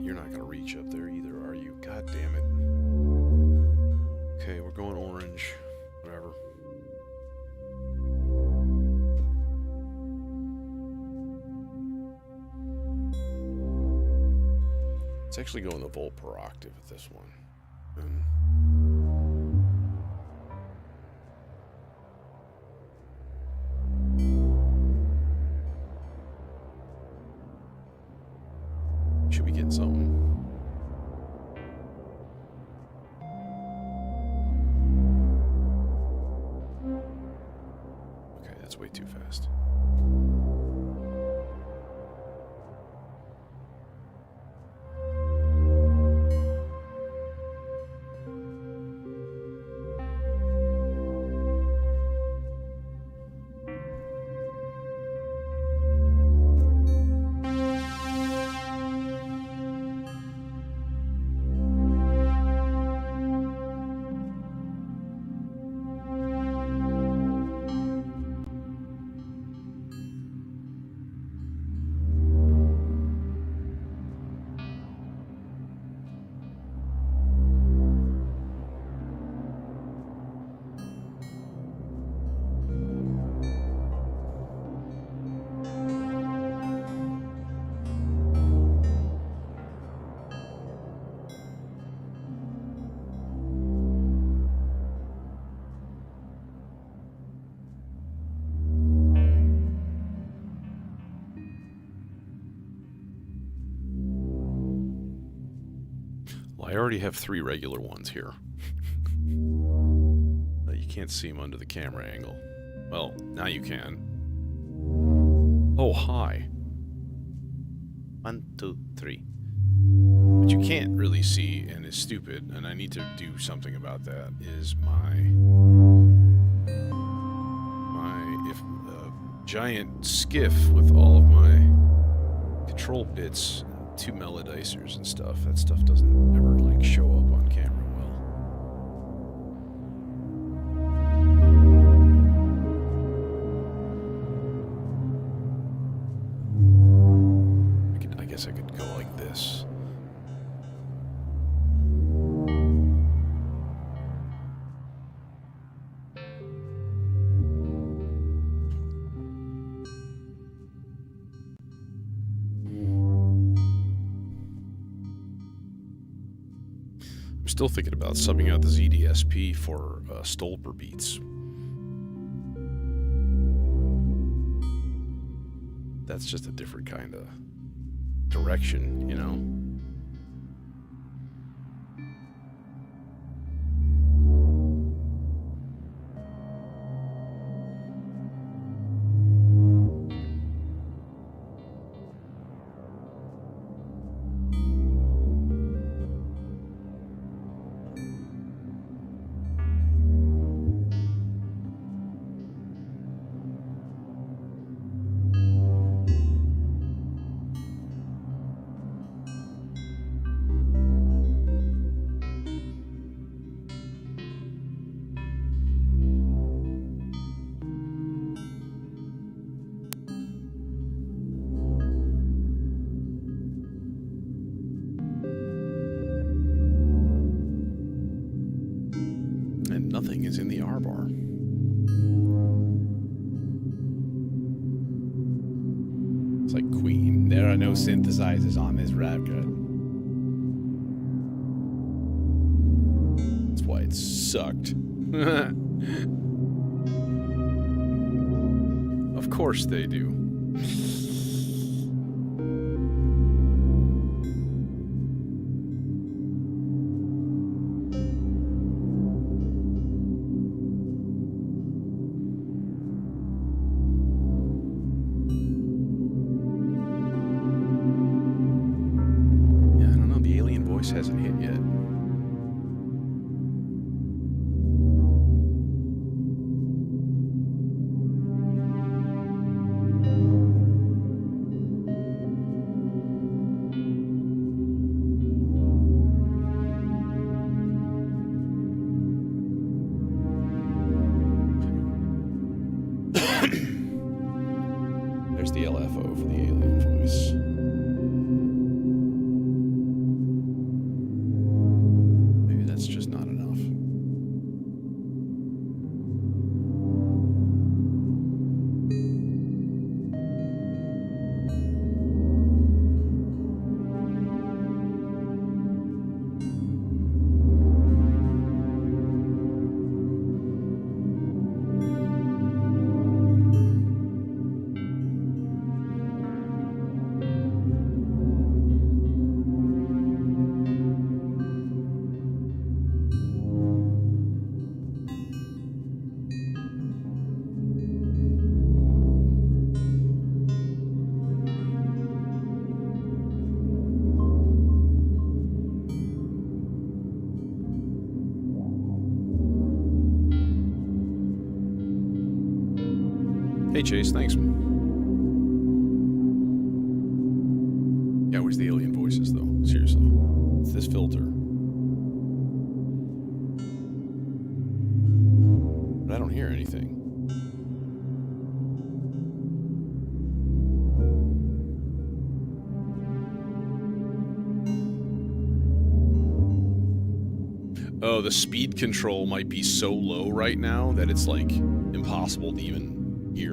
You're not gonna reach up there either, are you? God damn it. Okay, we're going orange. Whatever. It's actually going the volt per octave with this one. Should be getting something. Okay, that's way too fast. already have 3 regular ones here. You can't see them under the camera angle. Well, now you can. Oh, hi. 1, 2, 3. What you can't really see, and is stupid, and I need to do something about that, is my giant skiff with all of my control bits, 2 melodicers and stuff. That stuff doesn't ever like show up on camera well. I guess I could go like this. I'm still thinking about subbing out the ZDSP for Stolper beats. That's just a different kind of direction, you know? And nothing is in the R bar. It's like Queen. There are no synthesizers on this record. That's why it sucked. Of course they do. Yeah, I don't know. The alien voice hasn't hit yet. There's the LFO for the alien voice. Maybe that's just not enough. Hey Chase, thanks. Yeah, where's the alien voices though? Seriously. It's this filter. But I don't hear anything. Oh, the speed control might be so low right now that it's like impossible to even hear.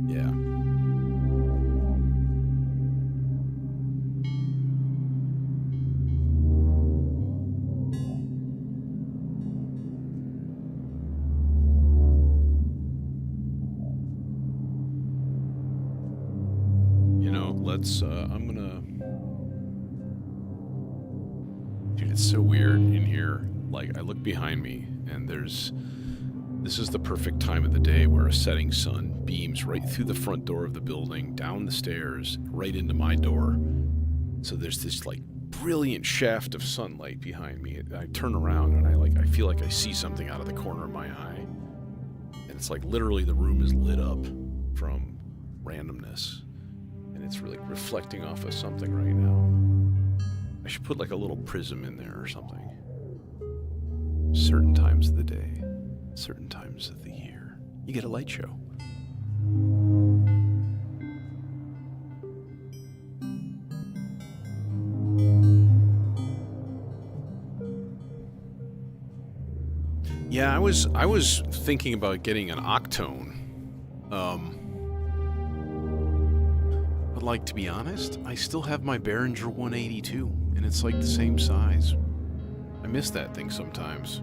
Yeah. let's, I'm gonna... Dude, it's so weird in here. Like, I look behind me, and there's... This is the perfect time of the day where a setting sun beams right through the front door of the building, down the stairs, right into my door. So there's this, like, brilliant shaft of sunlight behind me. I turn around, and I feel like I see something out of the corner of my eye. And it's like, literally, the room is lit up from randomness. And it's really reflecting off of something right now. I should put, like, a little prism in there or something. Certain times of the day. Certain times of the year, you get a light show. Yeah, I was thinking about getting an octone. But like, to be honest, I still have my Behringer 182, and it's like the same size. I miss that thing sometimes.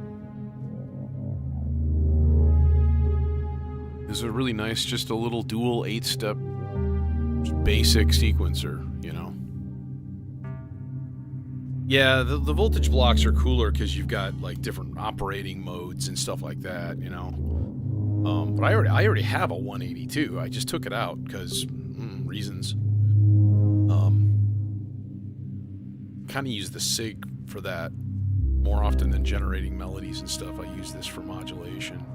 This is a really nice, just a little dual 8-step basic sequencer, you know? Yeah, the voltage blocks are cooler because you've got, like, different operating modes and stuff like that, you know? But I already have a 182. I just took it out because, reasons. Kind of use the SIG for that more often than generating melodies and stuff. I use this for modulation.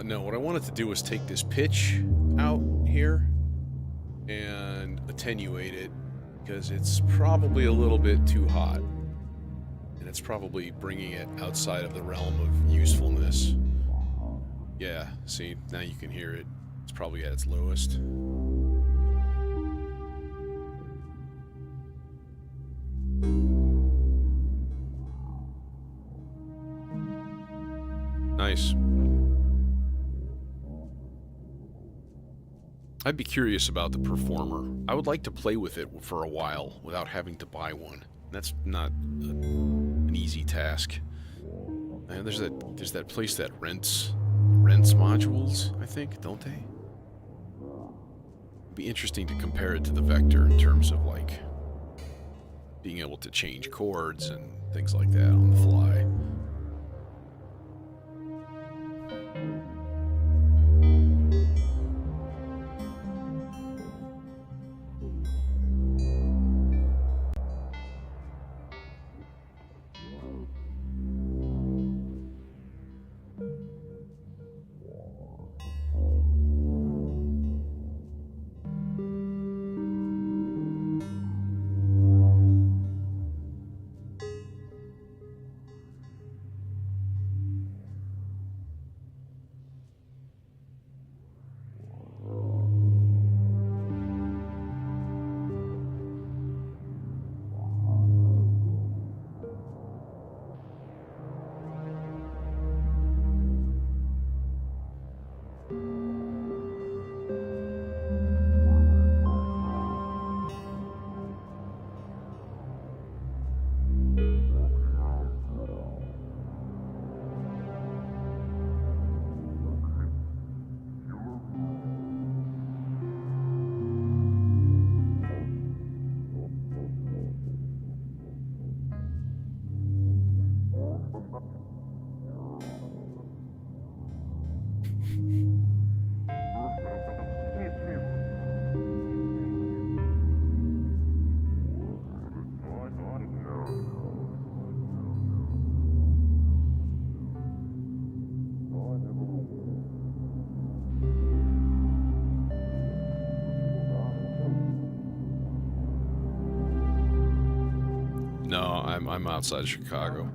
No, what I wanted to do was take this pitch out here and attenuate it because it's probably a little bit too hot. And it's probably bringing it outside of the realm of usefulness. Yeah, see, now you can hear it. It's probably at its lowest. Nice. I'd be curious about the Performer. I would like to play with it for a while without having to buy one. That's not an easy task. And there's that place that rents modules, I think, don't they? It'd be interesting to compare it to the Vector in terms of, like, being able to change chords and things like that on the fly. No, I'm outside of Chicago.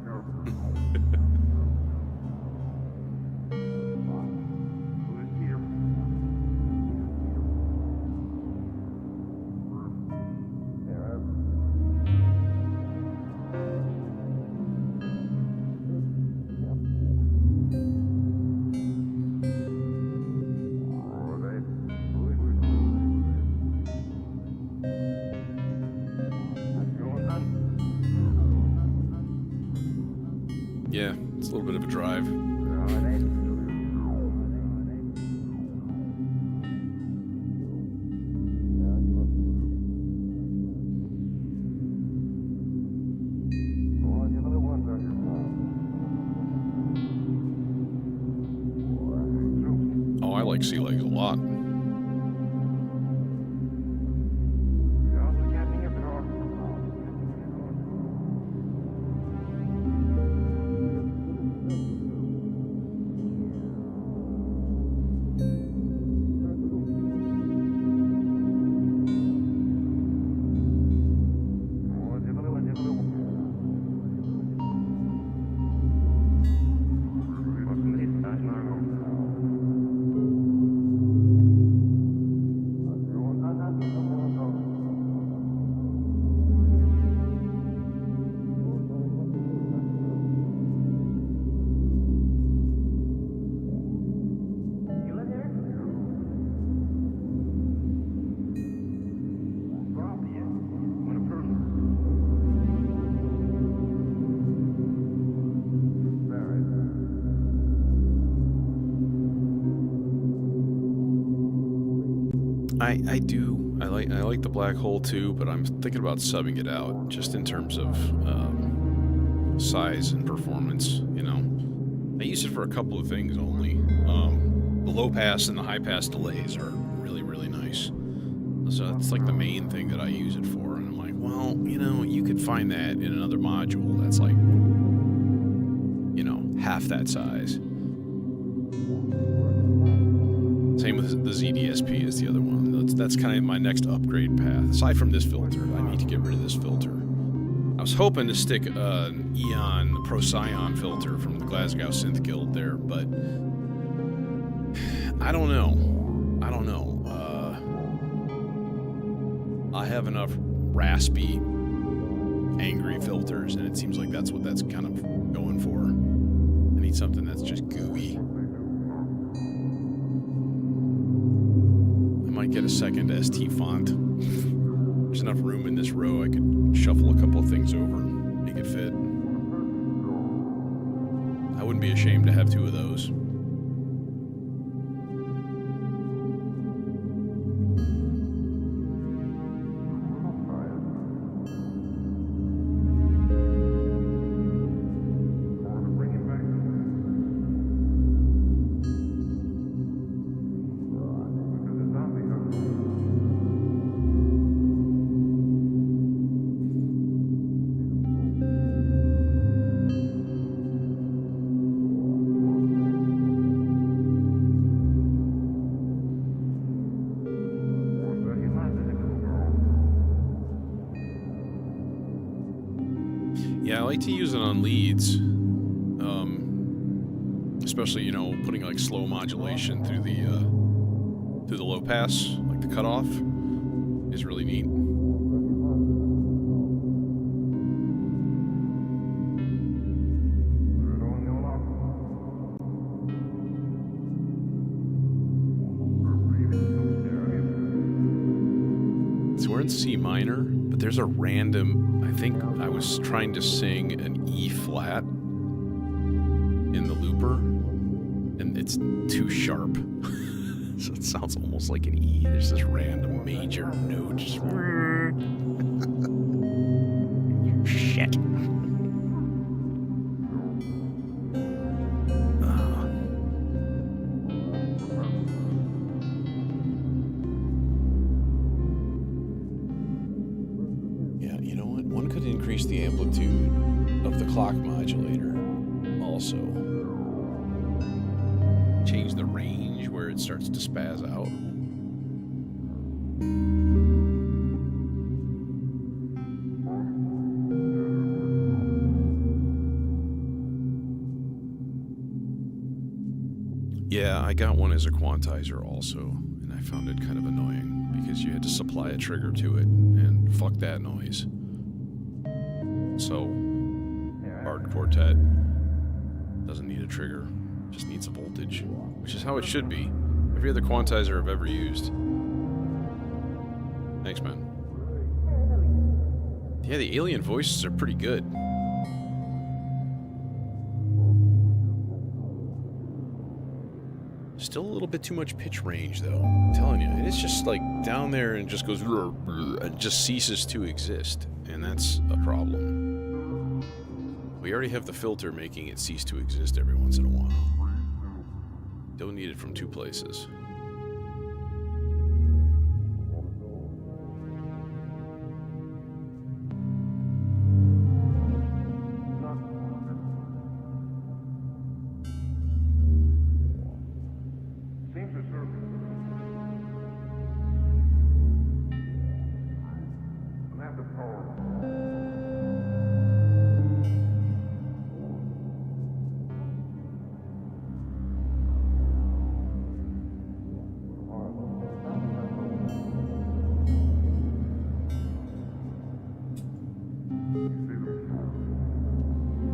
little bit of a drive. Oh, I like sea legs a lot. I like the black hole too, but I'm thinking about subbing it out just in terms of size and performance. You know, I use it for a couple of things only. The low pass and the high pass delays are really nice. So that's like the main thing that I use it for. And I'm like, well, you know, you could find that in another module that's like, you know, half that size. Same with the ZDSP is the other one. That's kind of my next upgrade path. Aside from this filter, I need to get rid of this filter. I was hoping to stick an Eon Procyon filter from the Glasgow Synth Guild there, but I don't know. I have enough raspy, angry filters, and it seems like that's what that's kind of going for. I need something that's just gooey. Might get a second ST font. There's enough room in this row, I could shuffle a couple of things over and make it fit. I wouldn't be ashamed to have two of those. Yeah, I like to use it on leads, especially, you know, putting like slow modulation through the low pass, like the cutoff, is really neat. So we're in C minor, but there's a random, I think I was trying to sing an E flat in the looper, and it's too sharp. So it sounds almost like an E. There's this random major note. Just shit. Yeah, you know what? One could increase the amplitude of the clock modulator also. Change the range where it starts to spaz out. Yeah, I got one as a quantizer also, and I found it kind of annoying because you had to supply a trigger to it, and fuck that noise. So, hard quartet doesn't need a trigger, just needs a voltage, which is how it should be. Every other quantizer I've ever used. Thanks, man. Yeah, the alien voices are pretty good. Still a little bit too much pitch range, though. I'm telling you, it's just like down there and just goes and just ceases to exist, and that's a problem. We already have the filter making it cease to exist every once in a while. Don't need it from two places.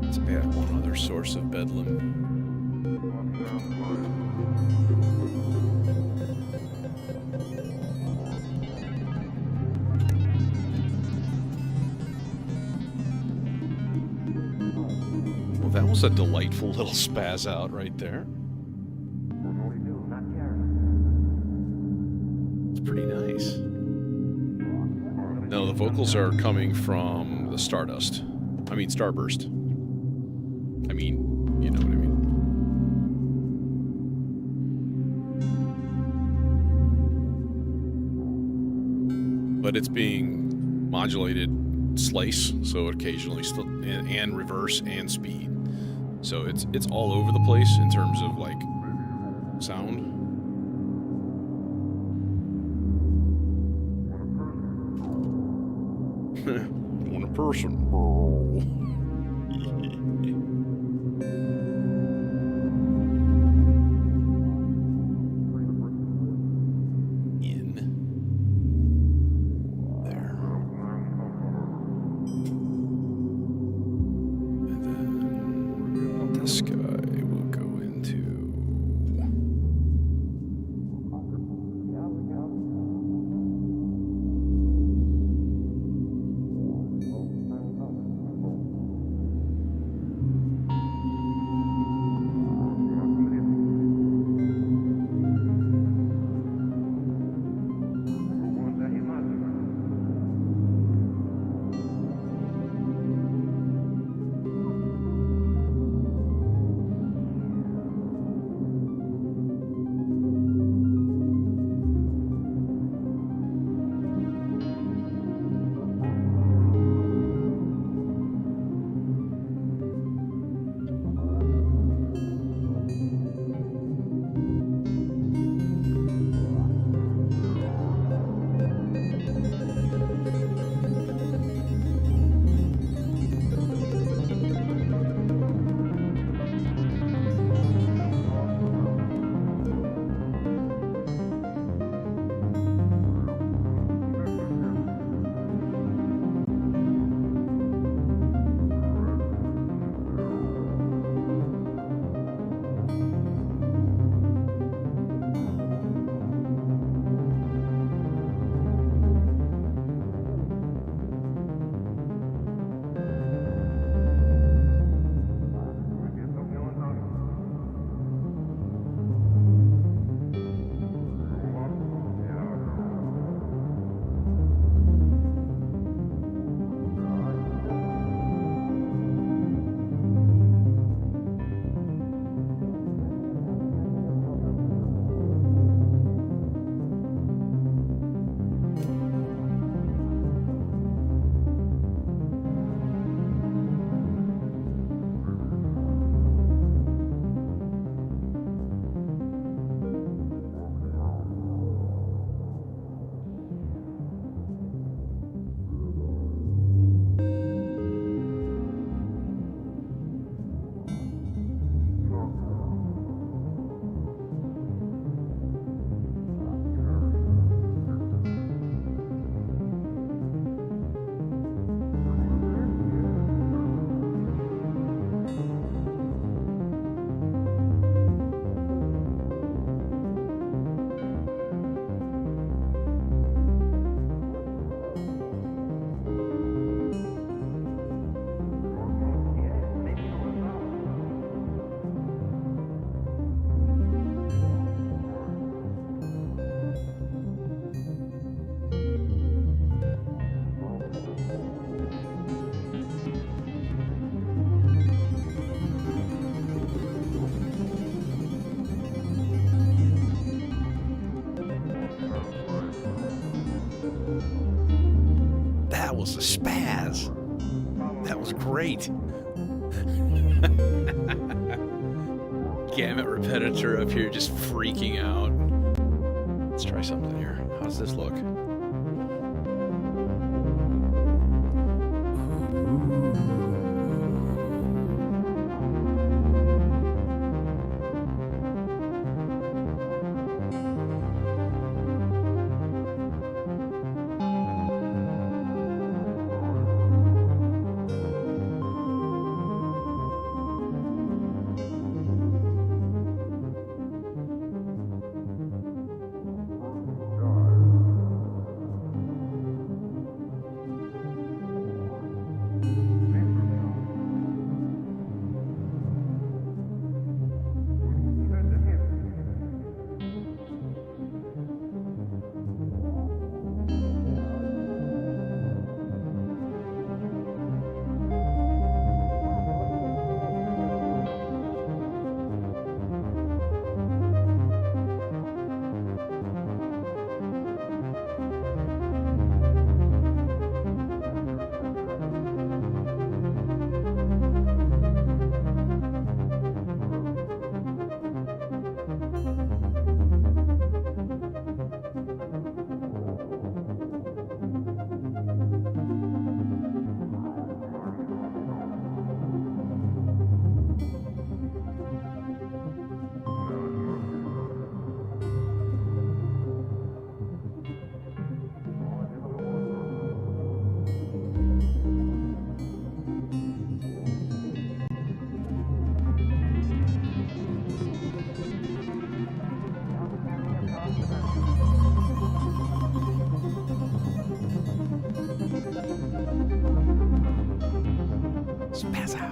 Let's add one other source of bedlam. Well, that was a delightful little spaz out right there. It's pretty nice. No, the vocals are coming from the Stardust. I mean, Starburst. I mean, you know what I mean. But it's being modulated slice, so occasionally still and reverse and speed. So it's all over the place in terms of like sound. One person. was a spaz. That was great. Gamut repetitor up here just freaking out. Let's try something here. How's this look? Spaz out.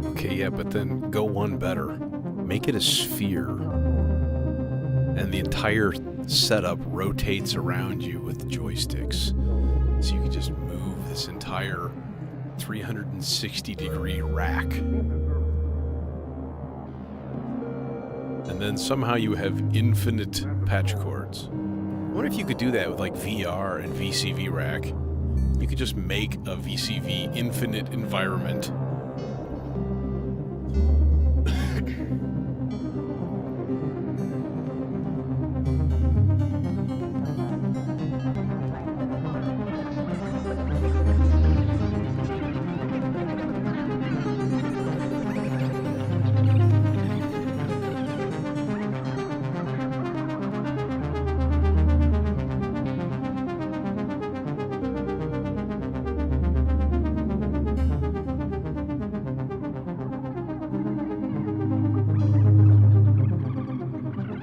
Okay, yeah, but then go one better. Make it a sphere. And the entire setup rotates around you with the joysticks. So you can just move this entire 360-degree rack. And then somehow you have infinite patch cords. I wonder if you could do that with like VR and VCV rack. You could just make a VCV infinite environment.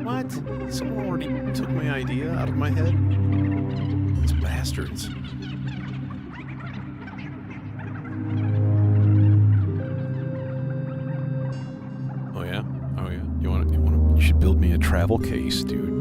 What? Someone already took my idea out of my head? It's bastards. Oh yeah? Oh yeah? You should build me a travel case, dude.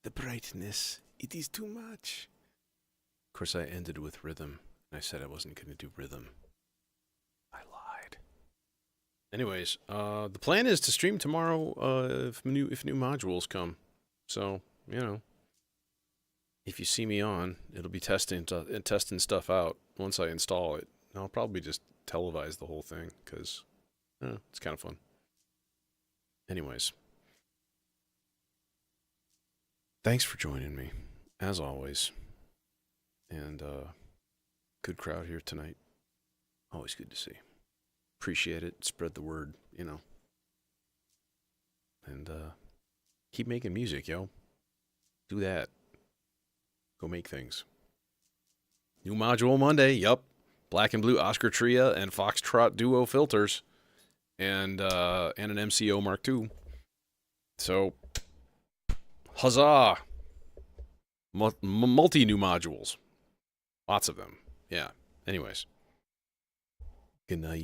The brightness. It is too much. Of course, I ended with rhythm. I said I wasn't going to do rhythm. I lied. Anyways, the plan is to stream tomorrow if new modules come. So, you know, if you see me on, it'll be testing stuff out once I install it. I'll probably just televise the whole thing because it's kind of fun. Anyways, thanks for joining me, as always. And good crowd here tonight. Always good to see. Appreciate it. Spread the word, you know. And keep making music, yo. Do that. Go make things. New module Monday. Yup. Black and blue Oscar Tria and Foxtrot Duo filters. And an MCO Mark II. So, huzzah! Multi new modules. Lots of them. Yeah. Anyways. Good night.